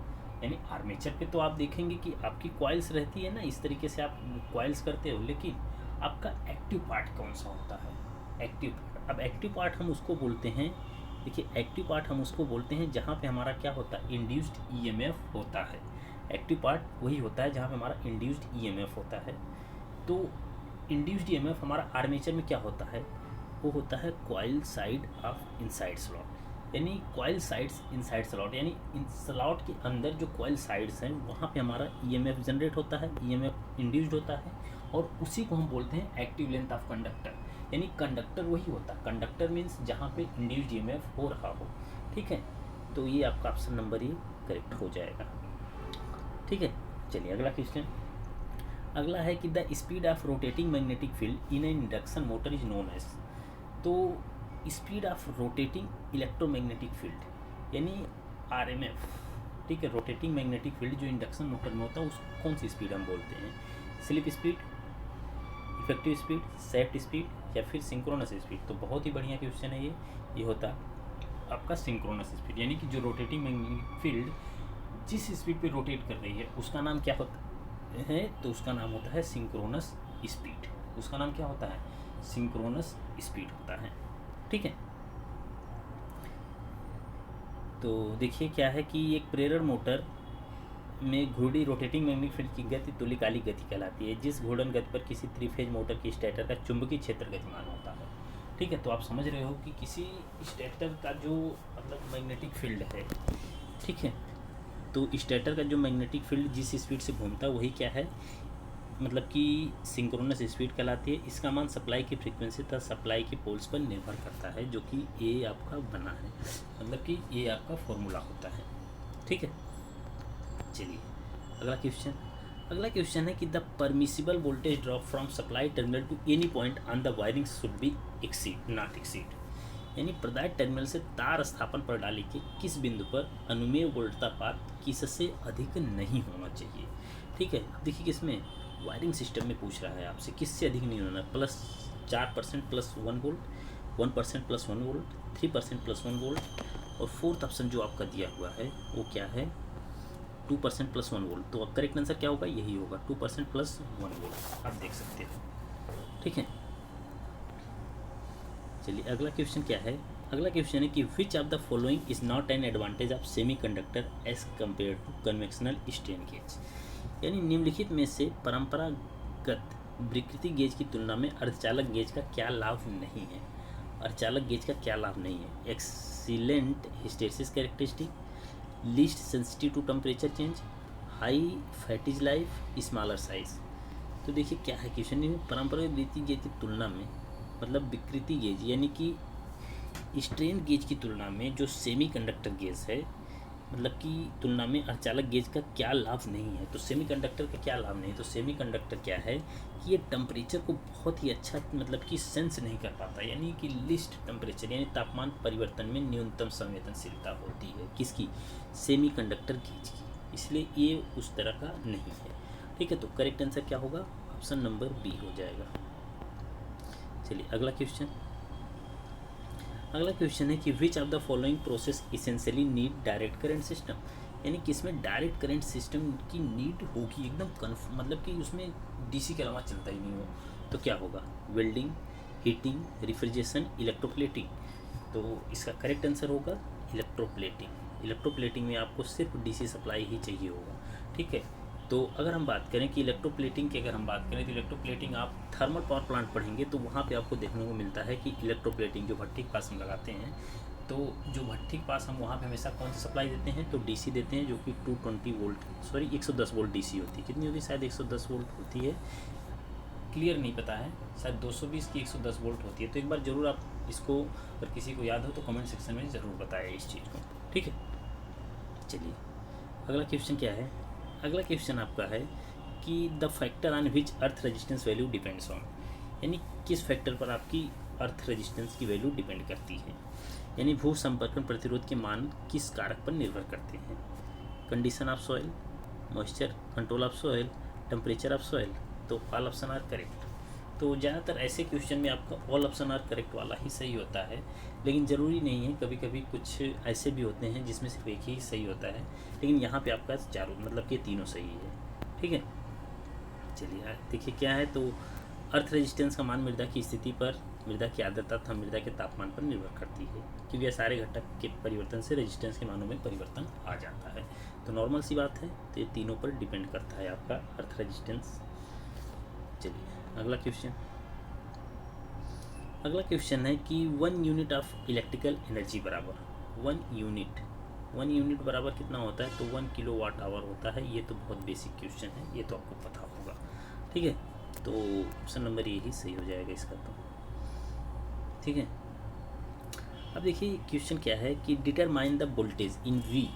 [SPEAKER 1] यानी आर्मेचर पे तो आप देखेंगे कि आपकी कॉइल्स रहती है ना, इस तरीके से आप कॉइल्स करते हो, लेकिन आपका एक्टिव पार्ट कौन सा होता है, एक्टिव पार्ट। अब एक्टिव पार्ट हम उसको बोलते हैं, देखिए एक्टिव पार्ट हम उसको बोलते हैं जहाँ पे हमारा क्या होता है, इंड्यूस्ड ईएमएफ होता है। एक्टिव पार्ट वही होता है जहाँ पे हमारा इंड्यूस्ड ईएमएफ होता है। तो इंड्यूस्ड ईएमएफ हमारा आर्मेचर में क्या होता है, वो होता है coil side of inside slot, यानी कॉइल साइड्स इनसाइड स्लॉट, यानी इन स्लॉट के अंदर जो कॉइल साइड्स हैं वहाँ पे हमारा ईएमएफ जनरेट होता है, ईएमएफ इंड्यूस्ड होता है, और उसी को हम बोलते हैं एक्टिव लेंथ ऑफ कंडक्टर, यानी कंडक्टर वही होता है। कंडक्टर मीन्स जहाँ पे इंड्यूस्ड ईएमएफ हो रहा हो, ठीक है। तो ये आपका ऑप्शन नंबर ये करेक्ट हो जाएगा, ठीक है। चलिए अगला क्वेश्चन, अगला है कि the speed of rotating magnetic field in an induction motor is known as. तो speed of rotating electromagnetic field यानी आरएमएफ, ठीक है, रोटेटिंग मैग्नेटिक फील्ड जो इंडक्शन मोटर में होता है उसको कौन सी स्पीड हम बोलते हैं, slip speed, effective speed, shaft speed या फिर सिंक्रोनस स्पीड। तो बहुत ही बढ़िया क्वेश्चन है ये होता आपका सिंक्रोनस स्पीड, यानी कि जो रोटेटिंग मैग्नेटिक फील्ड जिस स्पीड पे रोटेट कर रही है उसका नाम क्या होता है, तो उसका नाम होता है सिंक्रोनस स्पीड। उसका नाम क्या होता है, सिंक्रोनस स्पीड होता है, ठीक है। तो देखिए क्या है कि एक प्रेरण मोटर में घूर्णी रोटेटिंग मैग्नेटिक फील्ड की गति तुल्यकालिक गति कहलाती है, जिस घूर्णन गति पर किसी 3 फेज मोटर की स्टेटर का चुंबकीय क्षेत्र गतिमान होता है, ठीक है। तो आप समझ रहे हो कि किसी स्टेटर का जो मतलब मैग्नेटिक फील्ड है, ठीक है, तो स्टेटर का जो मैग्नेटिक फील्ड जिस स्पीड से घूमता है वही क्या है, मतलब कि सिंक्रोनस स्पीड कहलाती है। इसका मान सप्लाई की फ्रीक्वेंसी तथा सप्लाई के पोल्स पर निर्भर करता है, जो कि ये आपका बना है, मतलब कि ये आपका फॉर्मूला होता है, ठीक है। चलिए अगला क्वेश्चन है कि the permissible voltage drop from supply terminal to any point on the wiring should be not exceed, यानी प्रदायक टर्मिनल से तार स्थापन प्रणाली के किस बिंदु पर अनुमेय वोल्टतापात किससे अधिक नहीं होना चाहिए, ठीक है। अब देखिए किसमें, वायरिंग सिस्टम में पूछ रहा है आपसे किससे अधिक नहीं होना, +4% plus 1 volt, 1% plus 1 volt, 3% plus 1 volt, और फोर्थ ऑप्शन जो आपका दिया हुआ है वो क्या है, 2% प्लस 1 वोल्ट। तो करेक्ट आंसर क्या होगा, यही होगा 2% प्लस 1 वोल्ट, आप देख सकते हो, ठीक है। चलिए अगला क्वेश्चन क्या है, अगला क्वेश्चन है कि which of the following is not an advantage of semi conductor as compare to conventional strain gauge, यानी निम्नलिखित में से परंपरागत विकृति गेज की तुलना में अर्धचालक गेज का क्या लाभ नहीं है, अर्धचालक गेज का क्या लाभ नहीं है, excellent hysteresis characteristic, least sensitive to temperature change, high fatigue life, smaller size. तो देखिए क्या है क्वेश्चन में, परंपरागत विकृति गेज की तुलना में, मतलब विकृति गेज यानी कि स्ट्रेन गेज की तुलना में जो सेमी कंडक्टर गेज है, मतलब कि तुलना में अर्धचालक गेज का क्या लाभ नहीं है। तो सेमी कंडक्टर का क्या लाभ नहीं है, तो सेमी कंडक्टर क्या है कि ये टेम्परेचर को बहुत ही अच्छा मतलब कि सेंस नहीं कर पाता, यानी कि लिस्ट टेम्परेचर यानी तापमान परिवर्तन में न्यूनतम संवेदनशीलता होती है, किसकी, सेमी कंडक्टर गेज की, इसलिए ये उस तरह का नहीं है, ठीक है। तो करेक्ट आंसर क्या होगा, ऑप्शन नंबर बी हो जाएगा। चलिए अगला क्वेश्चन है कि which of the following process essentially need direct current system, यानी कि इसमें डायरेक्ट करंट सिस्टम की नीड होगी एकदम मतलब कि उसमें डीसी के अलावा चलता ही नहीं हो, तो क्या होगा, वेल्डिंग, हीटिंग, रेफ्रिजरेशन, इलेक्ट्रोप्लेटिंग। तो इसका करेक्ट आंसर होगा इलेक्ट्रोप्लेटिंग। इलेक्ट्रोप्लेटिंग में आपको सिर्फ डीसी सप्लाई ही चाहिए होगा, ठीक है। तो अगर हम बात करें कि इलेक्ट्रोप्लेटिंग की, अगर हम बात करें तो इलेक्ट्रोप्लेटिंग आप थर्मल पावर प्लांट पढ़ेंगे तो वहाँ पे आपको देखने को मिलता है कि इलेक्ट्रोप्लेटिंग जो भट्ठी के पास हम लगाते हैं, तो जो भट्ठी के पास हम वहाँ पे हमेशा कौन सी सप्लाई देते हैं, तो डीसी देते हैं, जो कि 110 वोल्ट डीसी होती है। कितनी होती है, शायद 110 वोल्ट होती है, क्लियर नहीं पता है, शायद 220 की 110 वोल्ट होती है। तो एक बार ज़रूर आप इसको, अगर किसी को याद हो तो कमेंट सेक्शन में ज़रूर बताएं इस चीज़ को, ठीक है। चलिए अगला क्वेश्चन क्या है, अगला क्वेश्चन आपका है कि the factor on which earth resistance value depends on, यानी किस फैक्टर पर आपकी अर्थ रेजिस्टेंस की वैल्यू डिपेंड करती है, यानी भू संपर्कन प्रतिरोध के मान किस कारक पर निर्भर करते हैं, condition of soil, moisture, control of soil, temperature of soil. तो ऑल ऑप्शन आर करेक्ट। तो ज़्यादातर ऐसे क्वेश्चन में आपका ऑल ऑप्शन आर करेक्ट वाला ही सही होता है, लेकिन ज़रूरी नहीं है, कभी कभी कुछ ऐसे भी होते हैं जिसमें सिर्फ एक ही सही होता है, लेकिन यहाँ पे आपका चारों मतलब कि तीनों सही है, ठीक है। चलिए देखिए क्या है, तो अर्थ रेजिस्टेंस का मान मृदा की स्थिति पर मृदा की आर्द्रता तथा मृदा के तापमान पर निर्भर करती है, क्योंकि यह सारे घटक के परिवर्तन से रेजिस्टेंस के मानों में परिवर्तन आ जाता है। तो नॉर्मल सी बात है, तो ये तीनों पर डिपेंड करता है आपका अर्थ रेजिस्टेंस। चलिए अगला क्वेश्चन है कि 1 यूनिट ऑफ इलेक्ट्रिकल एनर्जी बराबर 1 यूनिट बराबर कितना होता है, तो 1 किलोवाट आवर होता है। ये तो बहुत बेसिक क्वेश्चन है, ये तो आपको पता होगा, ठीक है। तो ऑप्शन नंबर यही सही हो जाएगा इसका, तो ठीक है। अब देखिए क्वेश्चन क्या है कि determine the voltage in V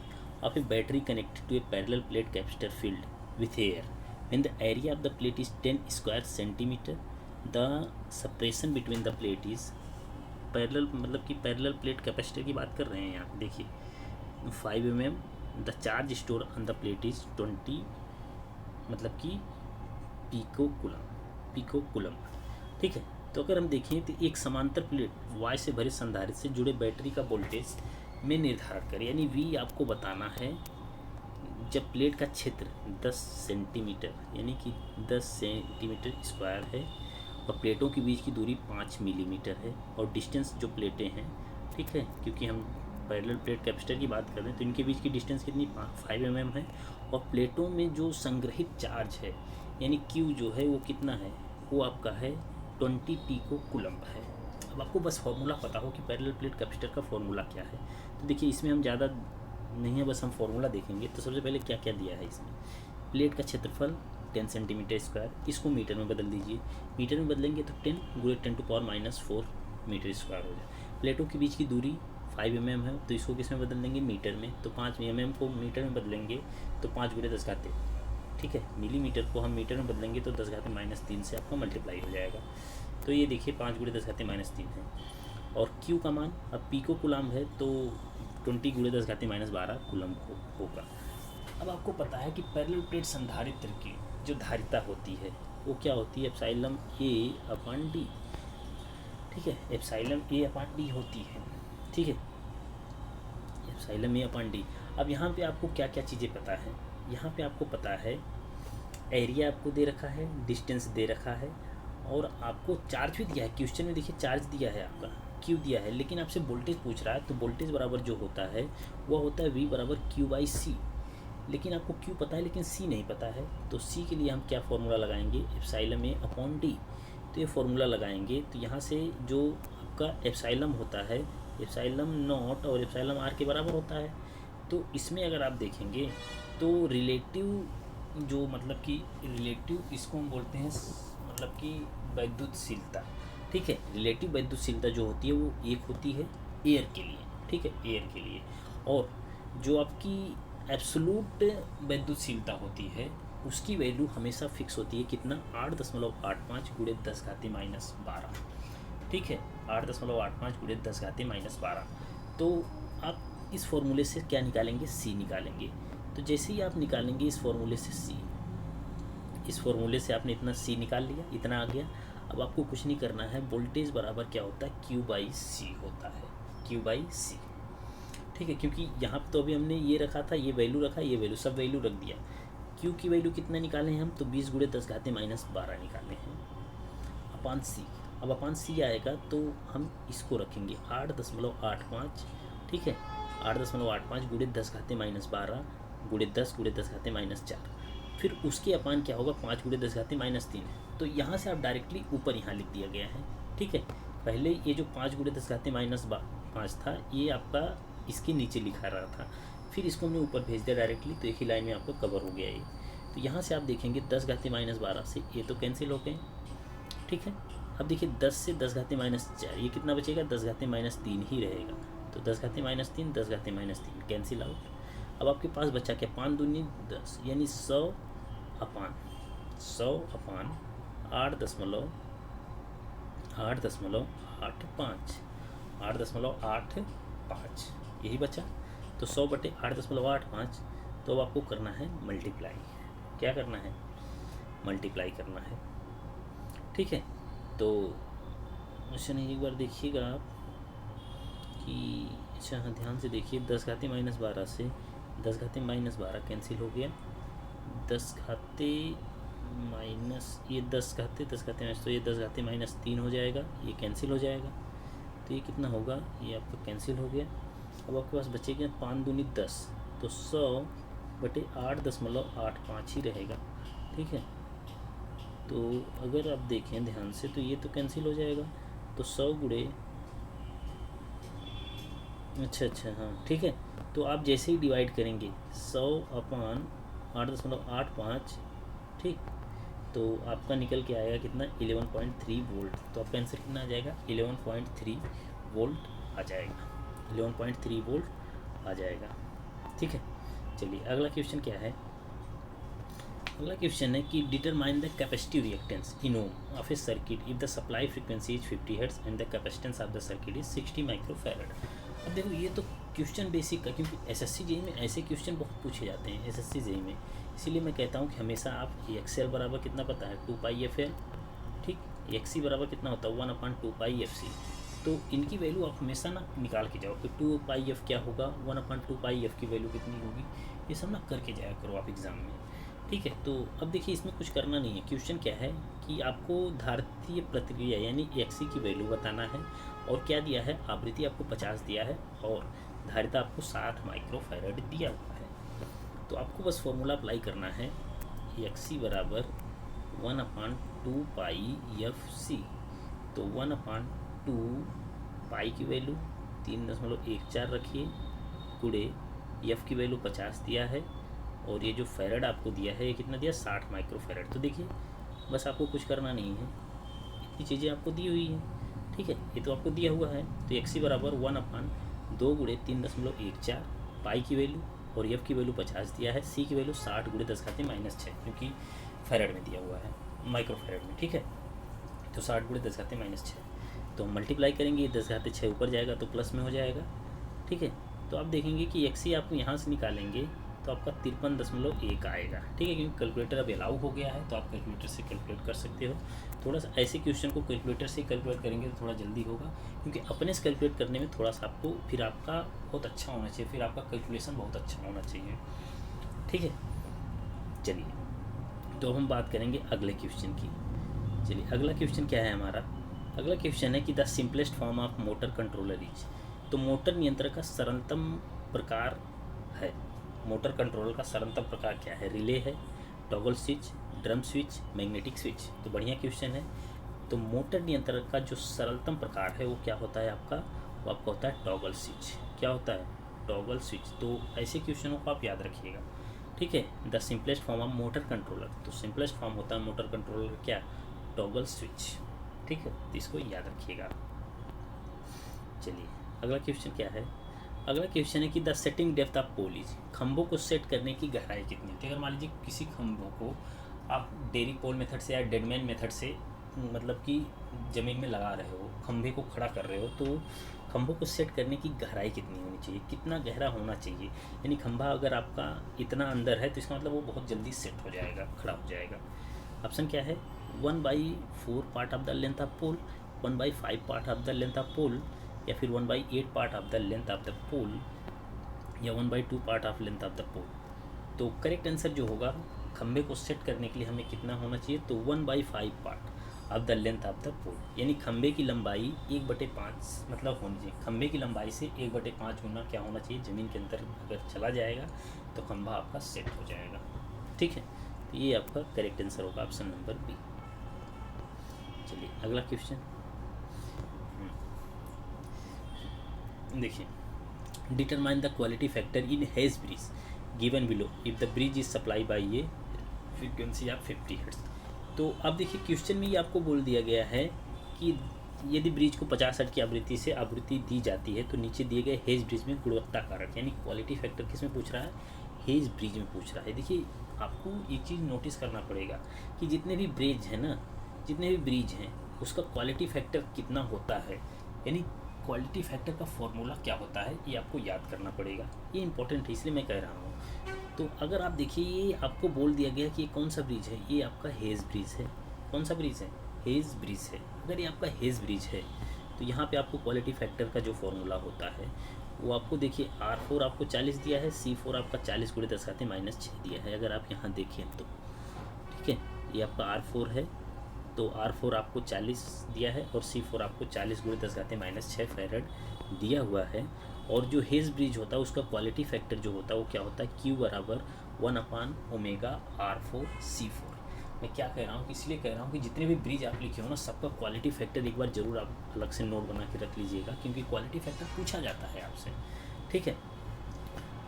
[SPEAKER 1] of a battery connected to a parallel plate capacitor filled with air when the area of the plate is 10 square centimetre, the separation between the plate is parallel, मतलब कि parallel plate capacitor की बात कर रहे हैं यहाँ पे। देखिए 5 mm, the charge store on the plate is 20, मतलब कि पिको कुलम, ठीक है। तो अगर हम देखें तो एक समांतर प्लेट वाई से भरे संधारित्र से जुड़े बैटरी का वोल्टेज में निर्धारण करें, यानी वी आपको बताना है जब प्लेट का क्षेत्र 10 सेंटीमीटर यानी कि 10 सेंटीमीटर स्क्वायर है और प्लेटों के बीच की दूरी 5 मिलीमीटर है और डिस्टेंस जो प्लेटें हैं, ठीक है, क्योंकि हम पैरेलल प्लेट कैपेसिटर की बात कर रहे हैं तो इनके बीच की डिस्टेंस कितनी 5 mm है और प्लेटों में जो संग्रहित चार्ज है यानी Q जो है वो कितना है, वो आपका है 20 पिको कुलम्ब है। अब आपको बस फॉर्मूला पता हो कि पैरेलल प्लेट कैपेसिटर का फॉर्मूला क्या है। तो देखिए इसमें हम ज़्यादा नहीं है, बस हम फॉर्मूला देखेंगे। तो सबसे पहले क्या क्या दिया है इसमें, प्लेट का क्षेत्रफल 10 सेंटीमीटर स्क्वायर, इसको मीटर में बदल दीजिए, मीटर में बदलेंगे तो 10 × 10⁻⁴ मीटर स्क्वायर हो जाए। प्लेटों के बीच की दूरी 5 mm है, तो इसको किस में बदल देंगे, मीटर में। तो 5 mm को मीटर में बदलेंगे तो 5 × 10⁻, ठीक है। मिलीमीटर को हम मीटर में बदलेंगे तो 10⁻³ से आपका मल्टीप्लाई हो जाएगा। तो ये देखिए 5 × 10⁻³ है। और Q का मान अब पिको कुलम्ब है तो 20 × 10⁻12 कुलम्ब होगा। अब आपको पता है कि पैरेलल प्लेट संधारित्र की जो धारिता होती है वो क्या होती है, एप्सिलॉन A/d, ठीक है, एप्सिलॉन A/d होती है, ठीक है, एप्सिलॉन A/d। अब यहाँ पे आपको क्या क्या चीज़ें पता है, यहाँ पे आपको पता है एरिया आपको दे रखा है, डिस्टेंस दे रखा है और आपको चार्ज भी दिया है। क्वेश्चन में देखिए चार्ज दिया है, आपका Q दिया है, लेकिन आपसे वोल्टेज पूछ रहा है तो वोल्टेज बराबर जो होता है वह होता है V = Q/C। लेकिन आपको Q पता है लेकिन C नहीं पता है, तो C के लिए हम क्या फॉर्मूला लगाएंगे, एप्सिलॉन A/d। तो ये फॉर्मूला लगाएंगे तो यहाँ से जो आपका एप्सिलॉन होता है एप्सिलॉन नॉट और एप्सिलॉन R के बराबर होता है। तो इसमें अगर आप देखेंगे तो रिलेटिव जो मतलब कि रिलेटिव इसको हम बोलते हैं मतलब कि वैद्युतशीलता, ठीक है। रिलेटिव वैद्युतशीलता जो होती है वो एक होती है एयर के लिए, ठीक है, एयर के लिए। और जो आपकी एब्सोल्यूट वैद्युतशीलता होती है उसकी वैल्यू हमेशा फिक्स होती है, कितना, 8.85 × 10⁻12, ठीक है, 8.85 × 10⁻12। तो आप इस फॉर्मूले से क्या निकालेंगे, C निकालेंगे। तो जैसे ही आप निकालेंगे इस फॉर्मूले से C, इस फॉर्मूले से आपने इतना C निकाल लिया, इतना आ गया। अब आपको कुछ नहीं करना है, वोल्टेज बराबर क्या होता है, Q/C होता है, Q/C, ठीक है। क्योंकि यहाँ पर तो अभी हमने ये रखा था, ये वैल्यू रखा, ये वैल्यू, सब वैल्यू रख दिया। Q की वैल्यू कितना निकाले हैं हम, तो 20 × 10⁻12 निकाले हैं अपान C। अब अपान C आएगा तो हम इसको रखेंगे 8.85, ठीक है, 8.85 × 10⁻12 × 10 × 10⁻4, फिर उसके अपान क्या होगा, 5 × 10⁻3। तो यहाँ से आप डायरेक्टली ऊपर यहाँ लिख दिया गया है, ठीक है। पहले ये जो 5 × 10⁻5 था ये आपका इसके नीचे लिखा रहा था, फिर इसको हमने ऊपर भेज दिया डायरेक्टली, तो एक ही लाइन में आपको कवर हो गया ये। तो यहाँ से आप देखेंगे 10⁻12 से ये तो कैंसिल हो गए, ठीक है। अब देखिए 10 से 10⁻4 ये कितना बचेगा, 10⁻3 ही रहेगा। तो 10⁻3 10⁻3 कैंसिल आउट। अब आपके पास बचा क्या, 5 दूनी 10 यानी 100 अपान 8.85 यही बचा। तो 100/8.85। तो अब आपको करना है मल्टीप्लाई, क्या करना है, मल्टीप्लाई करना है, ठीक है। तो क्वेश्चन एक बार देखिएगा आप कि अच्छा हाँ ध्यान से देखिए, 10⁻12 से 10⁻12 कैंसिल हो गया, 10⁻12 माइनस ये 10 घाते माइनस, तो ये 10 घाते -3 हो जाएगा, ये कैंसिल हो जाएगा। तो ये कितना होगा, ये आपका कैंसिल हो गया। अब आपके पास बचेगा 5 दूनी 10, तो 100/8.85 ही रहेगा। ठीक है, तो अगर आप देखें ध्यान से तो ये तो कैंसिल हो जाएगा, तो 100 गुणे, अच्छा हाँ ठीक है। तो आप जैसे ही डिवाइड करेंगे 100/8.85, ठीक, तो आपका निकल के आएगा कितना, 11.3 वोल्ट। तो आपका आंसर कितना आ जाएगा, 11.3 वोल्ट आ जाएगा, 11.3 वोल्ट आ जाएगा। ठीक है, चलिए अगला क्वेश्चन क्या है। अगला क्वेश्चन है कि determine the capacitive reactance in ohm of a circuit if the supply frequency is 50 hertz and the capacitance of the circuit is 60 microfarad. अब देखो ये तो क्वेश्चन बेसिक का, क्योंकि एसएससी जेईई में ऐसे क्वेश्चन बहुत पूछे जाते हैं एसएससी जेईई में, इसीलिए मैं कहता हूँ कि हमेशा आप एक्सएल बराबर कितना पता है, 2πfl, ठीक, एक्सी बराबर कितना होता है, 1/2πfc। तो इनकी वैल्यू आप हमेशा ना निकाल के जाओ कि 2πf क्या होगा, 1/2πf की वैल्यू कितनी होगी, ये सब ना करके जाया करो आप एग्ज़ाम में। ठीक है, तो अब देखिए इसमें कुछ करना नहीं है। क्वेश्चन क्या है कि आपको धारितीय प्रतिक्रिया यानी एक्सी की वैल्यू बताना है, और क्या दिया है, आवृत्ति आपको 50 दिया है और धारिता आपको 60 माइक्रोफैरड दिया हुआ है। तो आपको बस फॉर्मूला अप्लाई करना है, एक्सी बराबर 1/2πfc। तो 1/2 की वैल्यू 3.14 रखिए, गुणे एफ की वैल्यू 50 दिया है, और ये जो फैरड आपको दिया है ये कितना दिया, 60 माइक्रोफैरड। तो देखिए बस आपको कुछ करना नहीं है, इतनी चीज़ें आपको दी हुई हैं। ठीक है, ये तो आपको दिया हुआ है। तो एक्सी बराबर 1/2 गुणे 3.14 पाई की वैल्यू, और एफ की वैल्यू 50 दिया है, सी की वैल्यू 60 गुणे 10⁻⁻⁶, क्योंकि फैरड में दिया हुआ है, माइक्रोफैरड में। ठीक है, तो 60 गुणे 10⁻⁻⁶, तो हम मल्टीप्लाई करेंगे, 10⁻⁶ ऊपर जाएगा तो प्लस में हो जाएगा। ठीक है, तो आप देखेंगे कि एक्सी आप यहाँ से निकालेंगे तो आपका 53.1 आएगा। ठीक है, क्योंकि कैलकुलेटर अब अलाउ हो गया है, तो आप कैलकुलेटर से कैलकुलेट कर सकते हो। थोड़ा सा ऐसे क्वेश्चन को कैलकुलेटर से कैलकुलेट करेंगे तो थोड़ा जल्दी होगा, क्योंकि अपने से कैलकुलेट करने में थोड़ा सा आपको फिर आपका बहुत अच्छा होना चाहिए, फिर आपका कैलकुलेशन बहुत अच्छा होना चाहिए। ठीक है, चलिए तो अब हम बात करेंगे अगले क्वेश्चन की। चलिए अगला क्वेश्चन क्या है हमारा, अगला क्वेश्चन है कि the simplest form of motor controller is. तो मोटर नियंत्रक का सरलतम प्रकार है, मोटर कंट्रोलर का सरलतम प्रकार क्या है, रिले है, toggle switch, drum switch, magnetic switch. तो बढ़िया क्वेश्चन है। तो मोटर नियंत्रक का जो सरलतम प्रकार है वो क्या होता है आपका, वो आपका होता है टॉगल स्विच। क्या होता है, टॉगल स्विच। तो ऐसे क्वेश्चनों को आप याद रखिएगा। ठीक है, the simplest form of motor controller, तो सिंपलेस्ट फॉर्म होता है मोटर कंट्रोलर क्या, टॉगल स्विच। ठीक है, तो इसको याद रखिएगा। चलिए अगला क्वेश्चन क्या है, अगला क्वेश्चन है कि the setting depth of pole is. खंभों को सेट करने की गहराई कितनी होती है। अगर मान लीजिए किसी खंभों को आप डेरी पोल मेथड से या डेडमैन मेथड से मतलब कि ज़मीन में लगा रहे हो, खंभे को खड़ा कर रहे हो, तो खंभों को सेट करने की गहराई कितनी होनी चाहिए, कितना गहरा होना चाहिए। यानी खंभा अगर आपका इतना अंदर है तो इसका मतलब वो बहुत जल्दी सेट हो जाएगा, खड़ा हो जाएगा। ऑप्शन क्या है, 1/4 part of the length of pole, 1/5 part of the length of pole, या फिर 1/8 part of the length of the pole, या 1/2 part of length of the pole. तो करेक्ट आंसर जो होगा, खंभे को सेट करने के लिए हमें कितना होना चाहिए, तो 1/5 part of the length of the pole. यानी खंभे की लंबाई 1/5 मतलब होनी चाहिए। खंभे की लंबाई से 1/5 गुना क्या होना चाहिए, ज़मीन के अंदर अगर चला जाएगा तो खंभा आपका सेट हो जाएगा। ठीक है, तो ये आपका करेक्ट आंसर होगा ऑप्शन नंबर बी। चलिए अगला क्वेश्चन देखिए, determine the quality factor in hedge bridge given below if the bridge is supply by ये फ्रीक्वेंसी ऑफ 50 हर्ट्ज। तो अब देखिए क्वेश्चन में ये आपको बोल दिया गया है कि यदि ब्रिज को 50 हर्ट्ज की आवृत्ति से आवृत्ति दी जाती है तो नीचे दिए गए हेज ब्रिज में गुणवत्ता कारक यानी क्वालिटी फैक्टर किस में पूछ रहा है, हेज ब्रिज में पूछ रहा है। देखिए आपको एक चीज़ नोटिस करना पड़ेगा कि जितने भी ब्रिज हैं ना, जितने भी ब्रिज हैं उसका क्वालिटी फैक्टर कितना होता है, यानी क्वालिटी फैक्टर का फॉर्मूला क्या होता है, ये आपको याद करना पड़ेगा। ये इंपॉर्टेंट है इसलिए मैं कह रहा हूँ। तो अगर आप देखिए ये आपको बोल दिया गया कि ये कौन सा ब्रिज है, ये आपका हेज ब्रिज है। कौन सा ब्रिज है, हेज ब्रिज है। अगर ये आपका हेज ब्रिज है तो यहाँ पे आपको क्वालिटी फैक्टर का जो फॉर्मूला होता है वो आपको देखिए R4 आपको 40 दिया है, C4 आपका 40 × 10⁻⁶ दिया है। अगर आप यहाँ देखें तो ठीक है, ये आपका R4 है, तो R4 आपको 40 दिया है और C4 आपको 40 × 10⁻⁶ फैरेड दिया हुआ है। और जो हेज ब्रिज होता है उसका क्वालिटी फैक्टर जो होता है वो क्या होता है, Q = 1/ω/R4C4। मैं क्या कह रहा हूँ, इसलिए कह रहा हूँ कि जितने भी ब्रिज आप लिखे हो ना, सबका क्वालिटी फैक्टर एक बार ज़रूर आप अलग से नोट बना के रख लीजिएगा, क्योंकि क्वालिटी फैक्टर पूछा जाता है आपसे, ठीक है।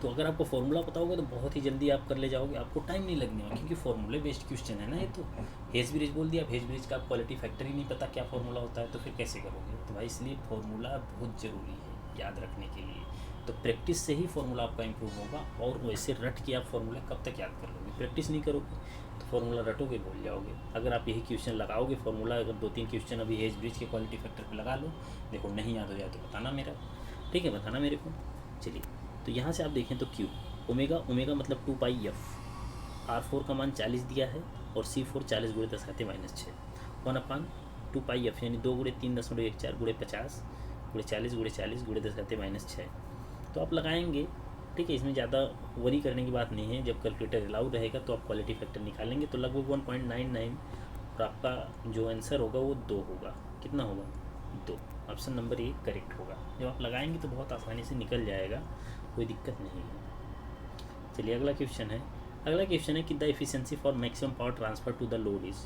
[SPEAKER 1] तो अगर आपको फॉर्मूला पता होगा तो बहुत ही जल्दी आप कर ले जाओगे, आपको टाइम नहीं लगने वाला, क्योंकि फॉर्मूले बेस्ड क्वेश्चन है ना ये। तो हेज ब्रिज बोल दिया, अब हेज ब्रिज का क्वालिटी फैक्टर ही नहीं पता क्या फॉर्मूला होता है, तो फिर कैसे करोगे। तो भाई इसलिए फॉर्मूला बहुत ज़रूरी है याद रखने के लिए। तो प्रैक्टिस से ही फॉर्मूला आपका इंप्रूव होगा, और वैसे रट के आप फॉर्मूला कब तक याद कर लोगे, प्रैक्टिस नहीं करोगे तो फॉर्मूला रटोगे, भूल जाओगे। अगर आप यही क्वेश्चन लगाओगे फॉर्मूला, अगर 2-3 क्वेश्चन अभी हेज ब्रिज के क्वालिटी फैक्टर पे लगा लो, देखो नहीं याद हो जाए तो बताना मेरा, ठीक है, बताना मेरे को। चलिए, तो यहाँ से आप देखें तो Q ओमेगा मतलब 2πf, R4 का मान 40 दिया है और C4 40 × 10⁻⁶ 1/2πf यानी 2 × 3.14 × 50 × 40 × 40 × 10⁻⁶। तो आप लगाएंगे, ठीक है, इसमें ज़्यादा वरी करने की बात नहीं है। जब कैलकुलेटर अलाउ रहेगा तो आप क्वालिटी फैक्टर निकालेंगे तो लगभग 1.99, और आपका जो आंसर होगा वो 2 होगा। कितना होगा, 2। ऑप्शन नंबर ए करेक्ट होगा। जब आप लगाएंगे तो बहुत आसानी से निकल जाएगा, कोई दिक्कत नहीं है। चलिए अगला क्वेश्चन है। अगला क्वेश्चन है कि the efficiency for maximum power transfer to the load is.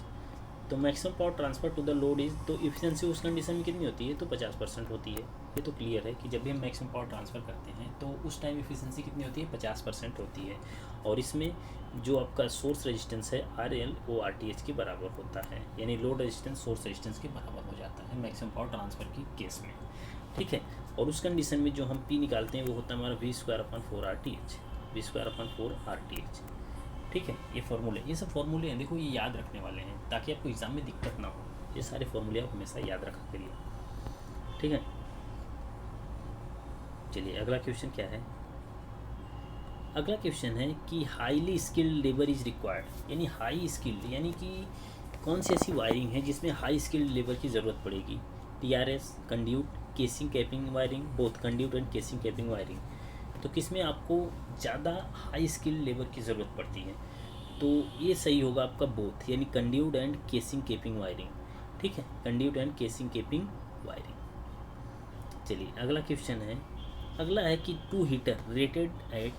[SPEAKER 1] तो maximum power transfer to the load is, तो एफिशिएंसी उस कंडीशन में कितनी होती है, तो 50% होती है। ये तो क्लियर है कि जब भी हम मैक्सिमम पावर ट्रांसफ़र करते हैं तो उस टाइम एफिशिएंसी कितनी होती है, 50% होती है। और इसमें जो आपका सोर्स रेजिस्टेंस है RL/RTH के बराबर होता है, यानी लोड रेजिस्टेंस सोर्स रेजिस्टेंस के बराबर हो जाता है मैक्सिमम पावर ट्रांसफ़र की केस में, ठीक है। और उस कंडीशन में जो हम P निकालते हैं वो होता है हमारा V²/4RTH, V²/4RTH, ठीक है। ये फार्मूले, ये सब फार्मूले हैं, देखो ये याद रखने वाले हैं ताकि आपको एग्ज़ाम में दिक्कत ना हो। ये सारे फार्मूले आप हमेशा याद रखा करिए, ठीक है। चलिए अगला क्वेश्चन क्या है। अगला क्वेश्चन है कि highly skilled labour is required, यानी हाई स्किल्ड यानी कि कौन सी ऐसी वायरिंग है जिसमें हाई स्किल्ड लेबर की ज़रूरत पड़ेगी। TRS, conduit, casing capping wiring, both conduit and casing capping wiring. तो किस में आपको ज़्यादा हाई स्किल्ड लेबर की ज़रूरत पड़ती है, तो ये सही होगा आपका बोथ, यानी conduit and casing capping wiring, ठीक है, conduit and casing capping wiring. चलिए अगला क्वेश्चन है। अगला है कि 2 हीटर रेटेड एट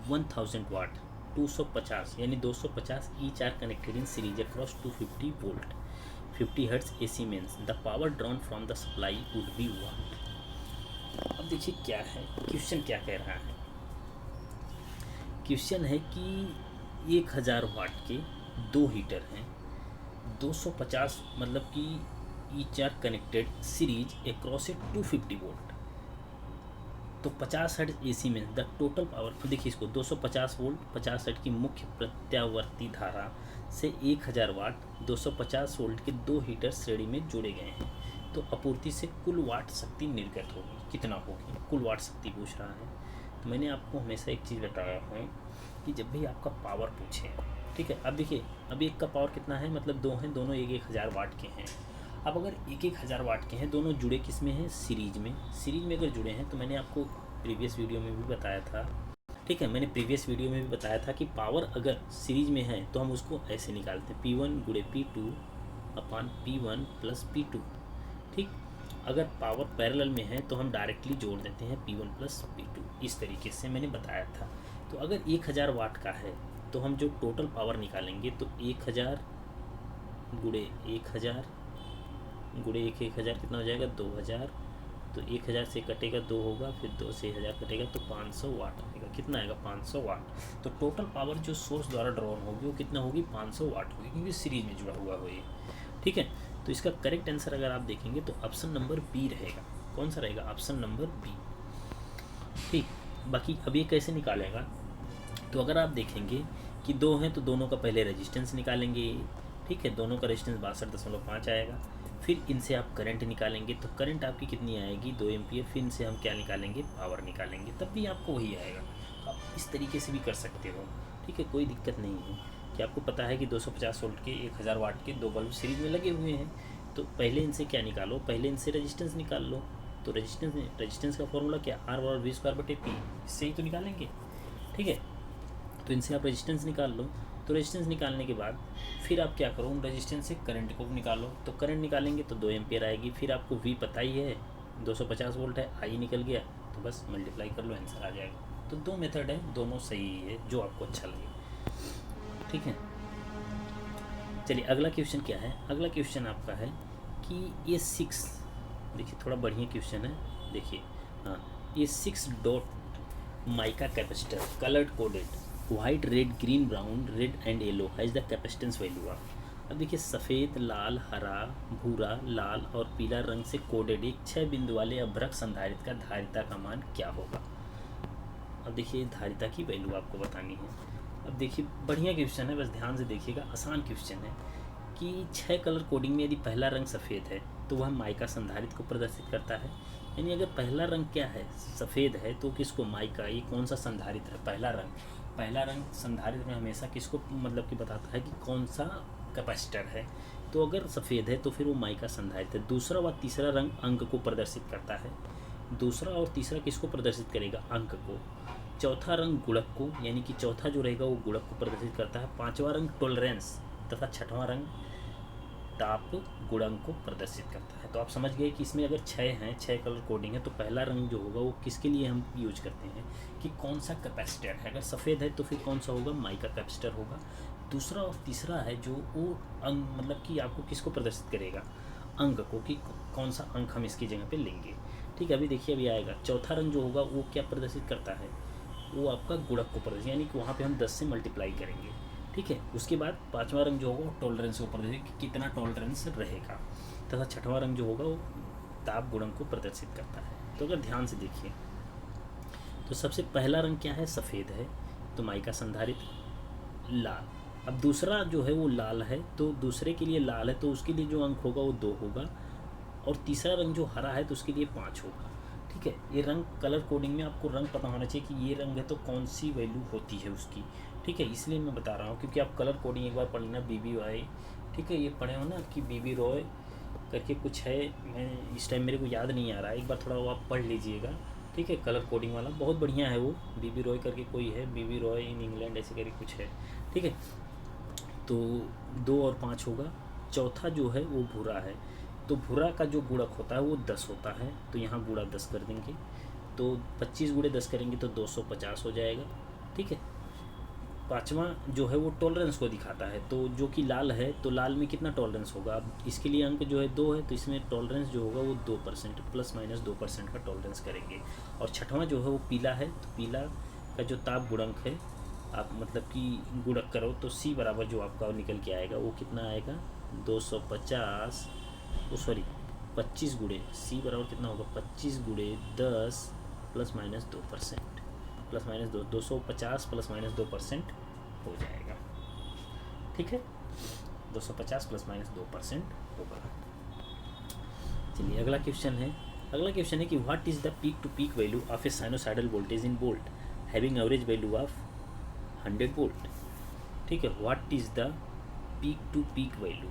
[SPEAKER 1] 1000 वाट 250 यानी 250 each are connected in series across 250 volt 50 hertz AC means the power drawn from the supply would be watt. अब देखिए क्या है क्वेश्चन, क्या कह रहा है। क्वेश्चन है कि 1000 वाट के 2 हीटर हैं, 250 मतलब कि each are connected series across a 250 volt, तो 50 हर्ट्ज AC में द टोटल पावर। तो देखिए इसको 250 वोल्ट 50 हर्ट्ज की मुख्य प्रत्यावर्ती धारा से 1000 वाट 250 वोल्ट के 2 हीटर श्रेणी में जोड़े गए हैं, तो आपूर्ति से कुल वाट शक्ति निर्गत होगी, कितना होगी, कुल वाट शक्ति पूछ रहा है। तो मैंने आपको हमेशा एक चीज़ बताया है कि जब भी आपका पावर पूछे, ठीक है। अब देखिए अब एक का पावर कितना है, मतलब 2 हैं, दोनों 1000 वाट के हैं। अब अगर 1000 वाट के हैं, दोनों जुड़े किस में हैं, सीरीज में। सीरीज में अगर जुड़े हैं तो मैंने आपको प्रीवियस वीडियो में भी बताया था, ठीक है, मैंने प्रीवियस वीडियो में भी बताया था कि पावर अगर सीरीज में है तो हम उसको ऐसे निकालते हैं P1 × P2/P1 + P2, ठीक। अगर पावर पैरेलल में है तो हम डायरेक्टली जोड़ देते हैं P1 + P2, इस तरीके से मैंने बताया था। तो अगर 1000 वाट का है तो हम जो टोटल पावर निकालेंगे तो 1000 × 1000 कितना हो जाएगा, 2000। तो 1000 से कटेगा 2 होगा, फिर 2 से 1000 कटेगा तो 500 वाट आएगा। कितना आएगा, 500 वाट। तो टोटल पावर जो सोर्स द्वारा ड्रॉन होगी वो कितना होगी, 500 वाट होगी, क्योंकि सीरीज में जुड़ा हुआ हो ये, ठीक है। तो इसका करेक्ट आंसर अगर आप देखेंगे तो ऑप्शन नंबर बी रहेगा। कौन सा रहेगा, ऑप्शन नंबर बी, ठीक। बाकी अब ये कैसे निकालेगा, तो अगर आप देखेंगे कि 2 हैं तो दोनों का पहले रेजिस्टेंस निकालेंगे, ठीक है, दोनों का रेजिस्टेंस 62.5 आएगा। फिर इनसे आप करंट निकालेंगे तो करंट आपकी कितनी आएगी, 2 एम्पियर। फिर इनसे हम क्या निकालेंगे, पावर निकालेंगे, तब भी आपको वही आएगा। तो आप इस तरीके से भी कर सकते हो, ठीक है, कोई दिक्कत नहीं है। कि आपको पता है कि 250 वोल्ट के 1000 वाट के 2 बल्ब सीरीज में लगे हुए हैं, तो पहले इनसे क्या निकालो, पहले इनसे रेजिस्टेंस निकाल लो। तो रेजिस्टेंस का फॉर्मूला क्या, R/V²/P, इससे ही तो निकालेंगे, ठीक है। तो इनसे आप रेजिस्टेंस निकाल लो, तो रेजिस्टेंस निकालने के बाद फिर आप क्या करो, उन रेजिस्टेंस से करंट को निकालो। तो करंट निकालेंगे तो 2 एम्पियर आएगी। फिर आपको वी पता ही है 250 वोल्ट है, आई निकल गया, तो बस मल्टीप्लाई कर लो, आंसर आ जाएगा। तो 2 मेथड है, दोनों सही है, जो आपको अच्छा लगे। ठीक है, चलिए अगला क्वेश्चन क्या है। अगला क्वेश्चन आपका है कि ये 6, देखिए थोड़ा बढ़िया क्वेश्चन है, देखिए हाँ, ये 6 dot mica capacitor coloured coded white red green brown red and yellow has the capacitance value of. अब देखिए सफ़ेद लाल हरा भूरा लाल और पीला रंग से कोडेड एक 6 बिंदु वाले अभ्रक संधारित्र का धारिता का मान क्या होगा। अब देखिए धारिता की वैल्यू आपको बतानी है। अब देखिए बढ़िया क्वेश्चन है, बस ध्यान से देखिएगा, आसान क्वेश्चन है कि 6 कलर कोडिंग में यदि पहला रंग सफ़ेद है तो वह माइका संधारित्र को प्रदर्शित करता है। यानी अगर पहला रंग क्या है, सफ़ेद है, तो किसको, माइका, ये कौन सा संधारित्र है, पहला रंग संधारित्र में हमेशा किसको मतलब कि बताता है कि कौन सा कैपेसिटर है। तो अगर सफ़ेद है तो फिर वो माइका संधारित्र है। दूसरा व तीसरा रंग अंक को प्रदर्शित करता है। दूसरा और तीसरा किसको प्रदर्शित करेगा, अंक को। चौथा रंग गुणक को, यानी कि चौथा जो रहेगा वो गुणक को प्रदर्शित करता है। पांचवा रंग टॉलरेंस तथा छठवां रंग ताप गुणक को प्रदर्शित करता है। तो आप समझ गए कि इसमें अगर 6 हैं, 6 कलर कोडिंग है, तो पहला रंग जो होगा वो किसके लिए हम यूज करते हैं कि कौन सा कैपेसिटर है। अगर सफ़ेद है तो फिर कौन सा होगा, माइका कैपेसिटर होगा। दूसरा और तीसरा है जो वो अंक मतलब कि आपको किसको प्रदर्शित करेगा, अंक को, कि कौन सा अंक हम इसकी जगह पे लेंगे। ठीक है, अभी देखिए अभी आएगा। चौथा रंग जो होगा वो क्या प्रदर्शित करता है, वो आपका गुणक को प्रदर्शित, यानी कि वहाँ पे हम 10 से मल्टीप्लाई करेंगे। ठीक है, उसके बाद पांचवा रंग जो होगा वो टॉलरेंस को प्रदर्शित, कि कितना टॉलरेंस रहेगा, तथा छठवां रंग जो होगा वो ताप गुणक को प्रदर्शित करता है। तो अगर ध्यान से देखिए तो सबसे पहला रंग क्या है, सफ़ेद है, तो माइका संधारित्र लाल। अब दूसरा जो है वो लाल है, तो दूसरे के लिए लाल है, तो उसके लिए जो अंक होगा वो 2 होगा। और तीसरा रंग जो हरा है तो उसके लिए 5 होगा। ठीक है, ये रंग कलर कोडिंग में आपको रंग पता होना चाहिए कि ये रंग है तो कौन सी वैल्यू होती है उसकी। ठीक है, इसलिए मैं बता रहा हूँ, क्योंकि आप कलर कोडिंग एक बार पढ़ लेना, BBY, ठीक है, ये पढ़े हो ना कि BB रॉय करके कुछ है, मैं इस टाइम मेरे को याद नहीं आ रहा है, एक बार थोड़ा वो आप पढ़ लीजिएगा। ठीक है, कलर कोडिंग वाला बहुत बढ़िया है वो, BB रॉय करके कोई है, BB रॉय इन इंग्लैंड ऐसे करके कुछ है। ठीक है, तो 2 और 5 होगा। चौथा जो है वो भूरा है, तो भूरा का जो गुणक होता है वो 10 होता है, तो यहाँ गुणा 10 कर देंगे, तो 25 गुणे 10 करेंगे तो 250 हो जाएगा। ठीक है, पाँचवा जो है वो टॉलरेंस को दिखाता है, तो जो कि लाल है, तो लाल में कितना टॉलरेंस होगा, अब इसके लिए अंक जो है 2 है, तो इसमें टॉलरेंस जो होगा वो 2% ±2% का टॉलरेंस करेंगे। और छठवां जो है वो पीला है, तो पीला का जो ताप गुणक है, आप मतलब कि गुणक करो तो C बराबर जो आपका निकल के आएगा वो कितना आएगा, 250 सॉरी 25 गुणे C बराबर कितना होगा, 25 गुणे 10 ±2% ±2 250 ±2% हो जाएगा। ठीक है, 250 ±2% होगा। चलिए अगला क्वेश्चन है। अगला क्वेश्चन है कि what is the peak to peak value of a sinusoidal voltage in volt having average value of 100 volt. ठीक है, what is the peak to peak value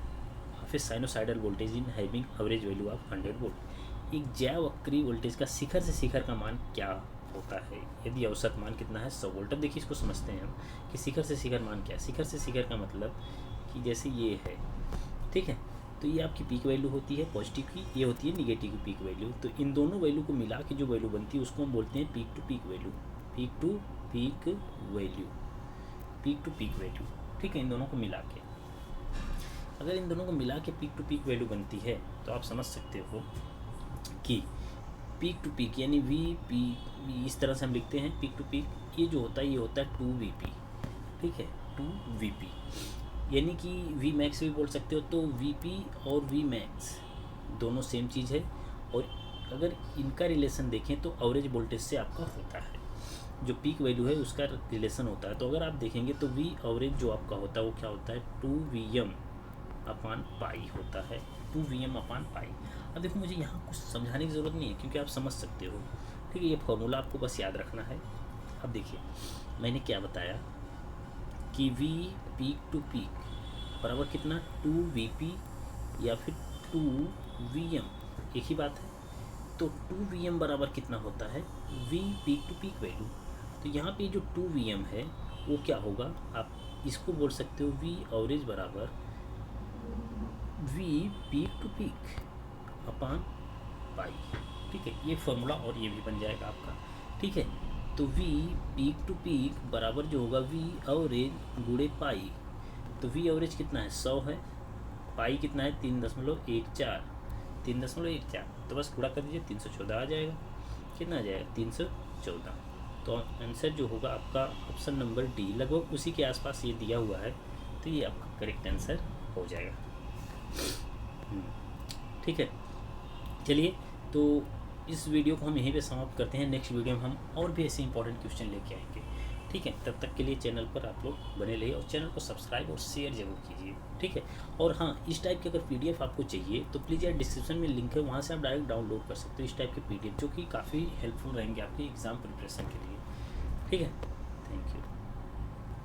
[SPEAKER 1] of a sinusoidal voltage in having average value of 100 volt. एक ज्यावक्रीय voltage का शिखर से शिखर का मान क्या होता है यदि औसत मान कितना है, 100 वोल्ट। अब देखिए इसको समझते हैं हम कि शिखर से शिखर मान क्या है। शिखर से शिखर का मतलब कि जैसे ये है, ठीक है, तो ये आपकी पीक वैल्यू होती है पॉजिटिव की, ये होती है निगेटिव की पीक वैल्यू। तो इन दोनों वैल्यू को मिला के जो वैल्यू बनती है उसको हम बोलते हैं peak to peak value, peak to peak value, peak to peak value. ठीक है, इन दोनों को मिला के, अगर इन दोनों को मिला के पीक टू पीक वैल्यू बनती है तो आप समझ सकते हो कि पीक टू पीक यानी VP, इस तरह से हम लिखते हैं पीक टू पीक, ये जो होता है ये होता है 2VP। ठीक है, 2VP यानी कि Vmax भी बोल सकते हो। तो VP और Vmax दोनों सेम चीज़ है, और अगर इनका रिलेशन देखें तो एवरेज वोल्टेज से आपका होता है, जो पीक वैल्यू है उसका रिलेशन होता है। तो अगर आप देखेंगे तो V एवरेज जो आपका होता है वो क्या होता है, 2Vm/π होता है, 2Vm/π। अब देखो मुझे यहाँ कुछ समझाने की ज़रूरत नहीं है क्योंकि आप समझ सकते हो। ठीक है, ये फॉर्मूला आपको बस याद रखना है। अब देखिए मैंने क्या बताया कि V पीक टू पीक बराबर कितना, 2VP या फिर 2Vm, एक ही बात है। तो 2Vm बराबर कितना होता है, V peak to peak value. तो यहाँ पे जो 2Vm है वो क्या होगा, आप इसको बोल सकते हो वी एवरेज बराबर वी पीक टू पीक अपान पाई। ठीक है, ये फॉर्मूला और ये भी बन जाएगा आपका। ठीक है, तो वी पीक टू पीक बराबर जो होगा वी एवरेज गुणे पाई। तो वी एवरेज कितना है 100 है, पाई कितना है 3.14, 3.14, तो बस गुणा कर दीजिए 314 आ जाएगा। कितना आ जाएगा 314। तो आंसर जो होगा आपका ऑप्शन नंबर डी, लगभग उसी के आसपास ये दिया हुआ है, तो ये आपका करेक्ट आंसर हो जाएगा। ठीक है, चलिए तो इस वीडियो को हम यहीं पे समाप्त करते हैं। नेक्स्ट वीडियो में हम और भी ऐसे इंपॉर्टेंट क्वेश्चन लेके आएंगे। ठीक है, तब तक के लिए चैनल पर आप लोग बने रहिए और चैनल को सब्सक्राइब और शेयर जरूर कीजिए। ठीक है, और हाँ, इस टाइप के अगर पीडीएफ आपको चाहिए तो प्लीज़ यार डिस्क्रिप्शन में लिंक है, वहाँ से आप डायरेक्ट डाउनलोड कर सकते हो इस टाइप के पीडीएफ, जो कि काफ़ी हेल्पफुल रहेंगे आपके एग्ज़ाम प्रिपरेशन के लिए। ठीक है, थैंक यू।